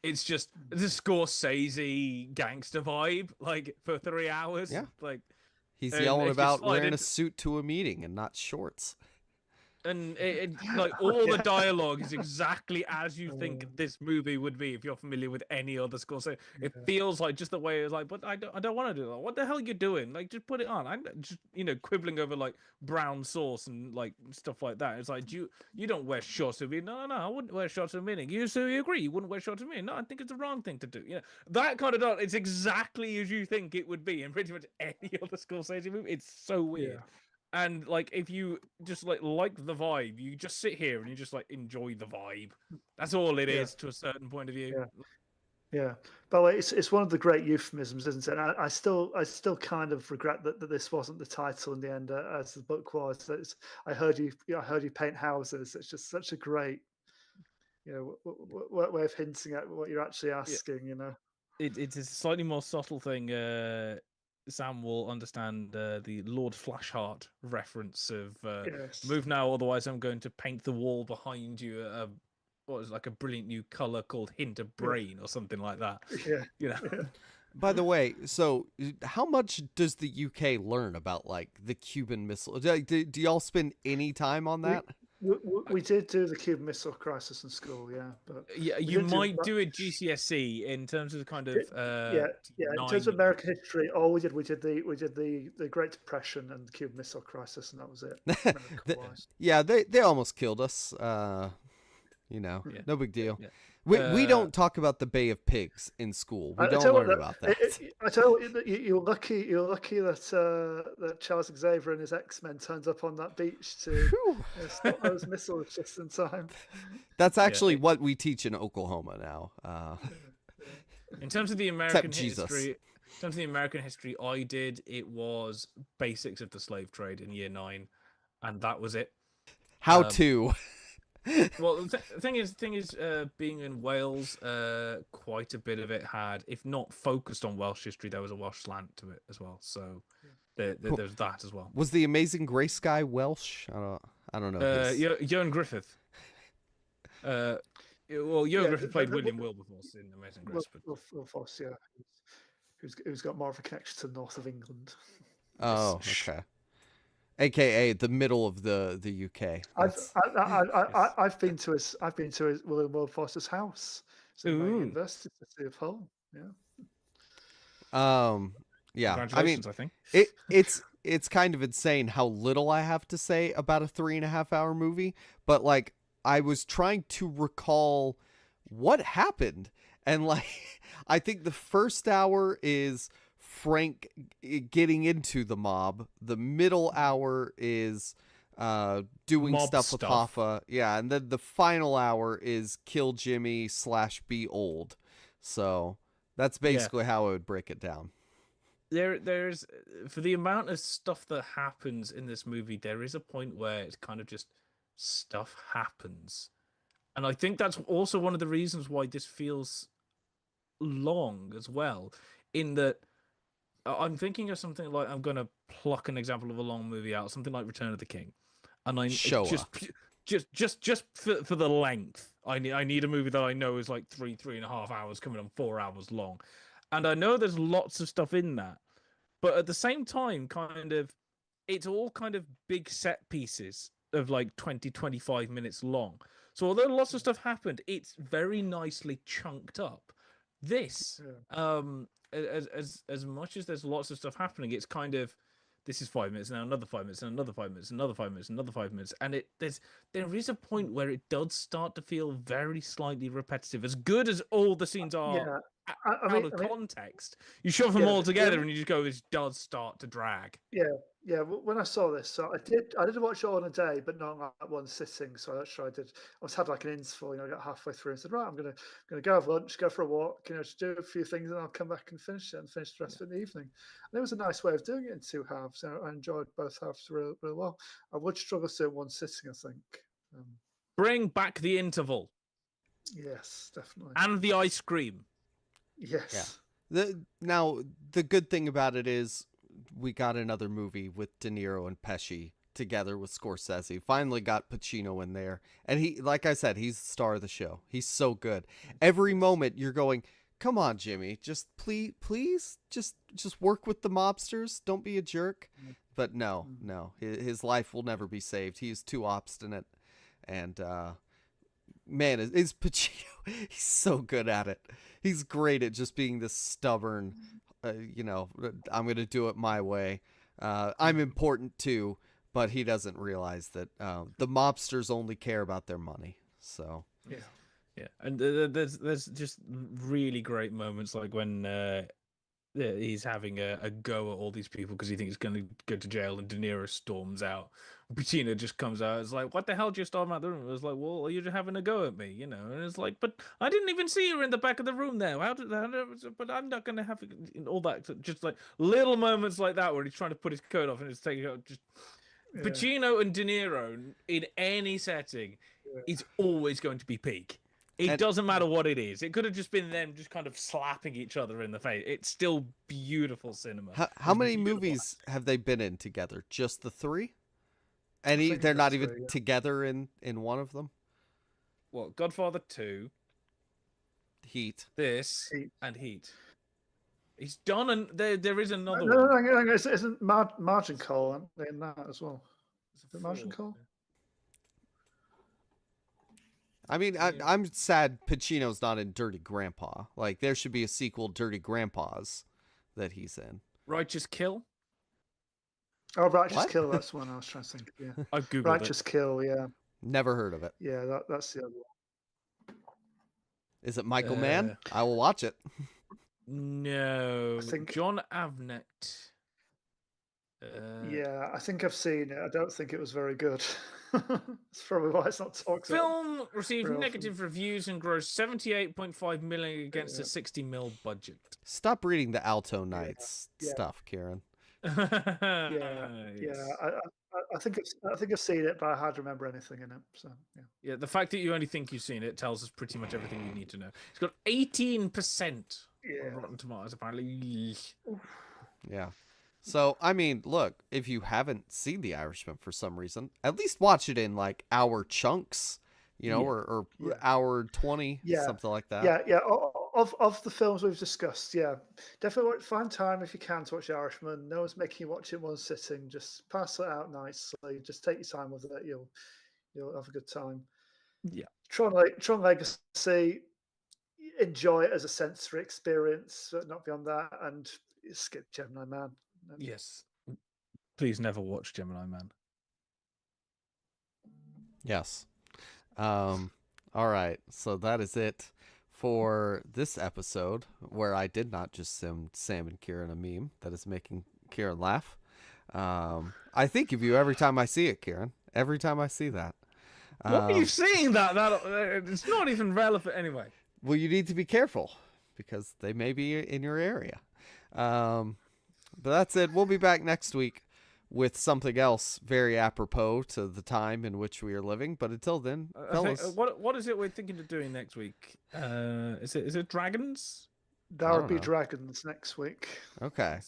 It's just the Scorsese gangster vibe, like for 3 hours. Yeah. Like He's and yelling it's just about wearing a into, suit to a meeting and not shorts. and like all the dialogue is exactly as you think this movie would be if you're familiar with any other Scorsese. It feels like just the way it's like, but I don't want to do that. What the hell are you doing? Like, just put it on. I'm just quibbling over like brown sauce and like stuff like that. It's like, you don't wear shorts to me. No, I wouldn't wear shorts to a meeting. You agree you wouldn't wear shorts to me? No, I think it's the wrong thing to do. That kind of done. It's exactly as you think it would be in pretty much any other Scorsese movie. It's so weird. Yeah. And like, if you just like the vibe, you just sit here and you just like enjoy the vibe. That's all it is to a certain point of view. Yeah, but it's one of the great euphemisms, isn't it? And I still kind of regret that this wasn't the title in the end, as the book was. I heard you paint houses. It's just such a great, way of hinting at what you're actually asking. It's a slightly more subtle thing. Sam will understand the Lord Flashheart reference of move now, otherwise I'm going to paint the wall behind you what was like a brilliant new color called Hint of Brain or something like that. Yeah. By the way, so how much does the UK learn about like the Cuban Missile? Do y'all spend any time on that? We did do the Cuban Missile Crisis in school, but you might do a GCSE in terms of kind of in terms of American history. All we did the Great Depression and the Cuban Missile Crisis, and that was it. They almost killed us. No big deal. We don't talk about the Bay of Pigs in school. We don't learn about that. I tell you, you're lucky that Charles Xavier and his X-Men turned up on that beach to stop those missiles just in time. That's actually what we teach in Oklahoma now. In terms of the American history, it was basics of the slave trade in year 9, and that was it. How to? Well, the thing is, being in Wales, quite a bit of it had, if not focused on Welsh history, there was a Welsh slant to it as well. So there's that as well. Was the Amazing Grace guy Welsh? I don't know. Ioan Griffith. Ioan Griffith played William Wilberforce in Amazing Grace. Wilberforce, who's got more of a connection to the north of England. Oh, okay. AKA the middle of the UK. I've been to his William Wilberforce's house. So University of Hull. Congratulations, I think. It's kind of insane how little I have to say about a 3.5 hour movie, but like I was trying to recall what happened, and like I think the first hour is Frank getting into the mob. The middle hour is doing mob stuff with Hoffa. Yeah, and then the final hour is kill Jimmy / be old. So that's basically how I would break it down. There's for the amount of stuff that happens in this movie, there is a point where it's kind of just stuff happens. And I think that's also one of the reasons why this feels long as well, in that I'm thinking of something like, I'm going to pluck an example of a long movie out, something like Return of the King. And I just for the length, I need a movie that I know is like 3.5 hours coming on 4 hours long. And I know there's lots of stuff in that, but at the same time, kind of, it's all kind of big set pieces of like 20-25 minutes long. So although lots of stuff happened, it's very nicely chunked up. This, as much as there's lots of stuff happening, it's kind of, this is 5 minutes, now another 5 minutes, and another 5 minutes, another 5 minutes, another 5 minutes, and there is a point where it does start to feel very slightly repetitive. As good as all the scenes are out of context, you shove them all together and you just go, this does start to drag. Yeah. When I saw this, so I did watch it all in a day, but not like one sitting. So that's what I did. I had like an interval. I got halfway through and said, right, I'm gonna go have lunch, go for a walk, just do a few things, and I'll come back and finish it and finish the rest of it in the evening. And it was a nice way of doing it in 2 halves. I enjoyed both halves really, really well. I would struggle to do it in one sitting, I think. Bring back the interval. Yes, definitely. And the ice cream. Yes. Yeah. Now the good thing about it is, we got another movie with De Niro and Pesci together with Scorsese. Finally got Pacino in there. And he, like I said, he's the star of the show. He's so good. Every moment you're going, come on, Jimmy, just please, just work with the mobsters. Don't be a jerk. But no, his life will never be saved. He is too obstinate. And, man, is Pacino, he's so good at it. He's great at just being this stubborn, I'm going to do it my way. I'm important too, but he doesn't realize that the mobsters only care about their money. So yeah, and there's just really great moments like when he's having a go at all these people because he thinks he's going to go to jail, and De Niro storms out. Pacino just comes out. It's like, what the hell? Just storm out the room. It was like, well, you're just having a go at me, And it's like, but I didn't even see you in the back of the room there. But I'm not going to have all that. Just like little moments like that where he's trying to put his coat off and it's taking out. Just Pacino and De Niro in any setting is always going to be peak. It doesn't matter what it is. It could have just been them just kind of slapping each other in the face. It's still beautiful cinema. How many movies have they been in together? Just the 3? And they're not even together in one of them? Well, Godfather 2, Heat, and Heat. He's done, and there is another one. No, isn't Margin Call in that as well? Is it Margin Call? I mean, I'm sad Pacino's not in Dirty Grandpa. Like, there should be a sequel, Dirty Grandpas, that he's in. Righteous Kill? Oh, Righteous Kill, that's one I was trying to think. Yeah. I googled Righteous Kill, yeah. Never heard of it. Yeah, that's the other one. Is it Michael Mann? I will watch it. No. I think John Avnet. Yeah, I think I've seen it. I don't think it was very good. That's probably why it's not talked about. Film received negative reviews and grossed 78.5 million against a 60 mil budget. Stop reading the Alto Nights stuff, Kieran. Yeah. I think I've seen it, but I hardly remember anything in it. So yeah. The fact that you only think you've seen it tells us pretty much everything you need to know. It's got 18% on Rotten Tomatoes, apparently. Yeah. So, I mean, look, if you haven't seen The Irishman for some reason, at least watch it in like hour chunks, or hour 20, something like that. Yeah. Of the films we've discussed, definitely find time if you can to watch The Irishman. No one's making you watch it in one sitting. Just pass it out nicely. Just take your time with it. You'll have a good time. Yeah. Tron Legacy, enjoy it as a sensory experience, but not beyond that. And skip Gemini Man. Yes. Please never watch Gemini Man. Yes. All right. So that is it for this episode, where I did not just send Sam and Kieran a meme that is making Kieran laugh. I think of you every time I see it, Kieran. Every time I see that. What are you seeing that it's not even relevant anyway. Well, you need to be careful because they may be in your area. But that's it. We'll be back next week with something else very apropos to the time in which we are living. But until then, fellas, what is it we're thinking of doing next week? Is it dragons? That would be dragons next week. Okay.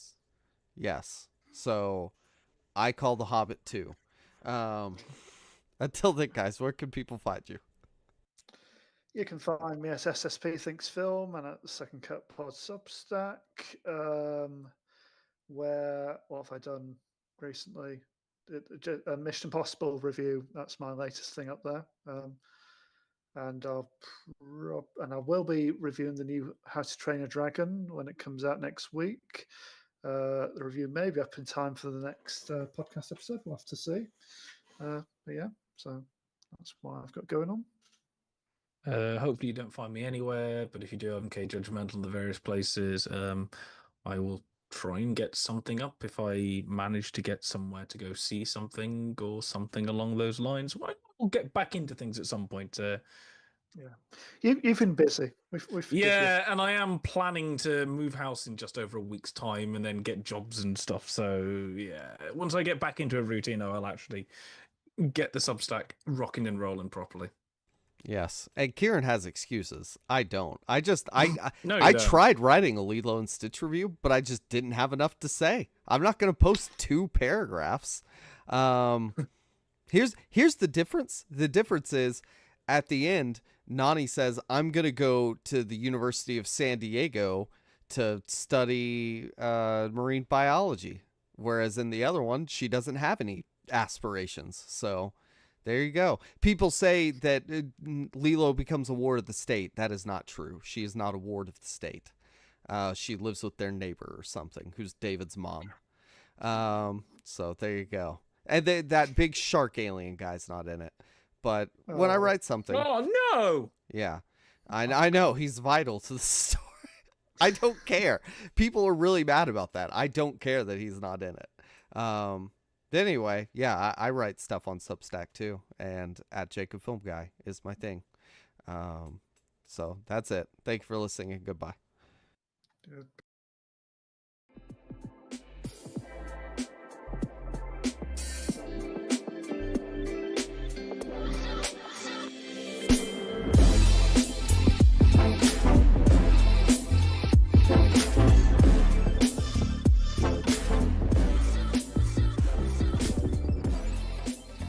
Yes. So I call The Hobbit 2. Until then, guys, where can people find you? You can find me at SSP Thinks Film and at the Second Cut Pod Substack. Where what have I done recently? A Mission Impossible review. That's my latest thing up there. And I will be reviewing the new How to Train a Dragon when it comes out next week. The review may be up in time for the next podcast episode. We'll have to see. But yeah, so that's what I've got going on. Hopefully you don't find me anywhere, but if you do, I'm K Judgmental in the various places. I will try and get something up if I manage to get somewhere to go see something or something along those lines. We'll get back into things at some point. You've been busy. And I am planning to move house in just over a week's time and then get jobs and stuff. So yeah, once I get back into a routine, I'll actually get the Substack rocking and rolling properly. Yes, and Kieran has excuses. I don't. I No, you I don't. tried writing a Lilo and Stitch review, but I just didn't have enough to say. I'm not going to post 2 paragraphs. Here's the difference. The difference is at the end, Nani says, "I'm going to go to the University of San Diego to study marine biology," whereas in the other one, she doesn't have any aspirations. So. There you go. People say that Lilo becomes a ward of the state. That is not true. She is not a ward of the state. She lives with their neighbor or something, who's David's mom. So there you go. And that big shark alien guy's not in it. But when I write something... Oh, no! Yeah. I know. He's vital to the story. I don't care. People are really mad about that. I don't care that he's not in it. Anyway, yeah, I write stuff on Substack too, and at Jacob Film Guy is my thing. So that's it. Thank you for listening, and goodbye.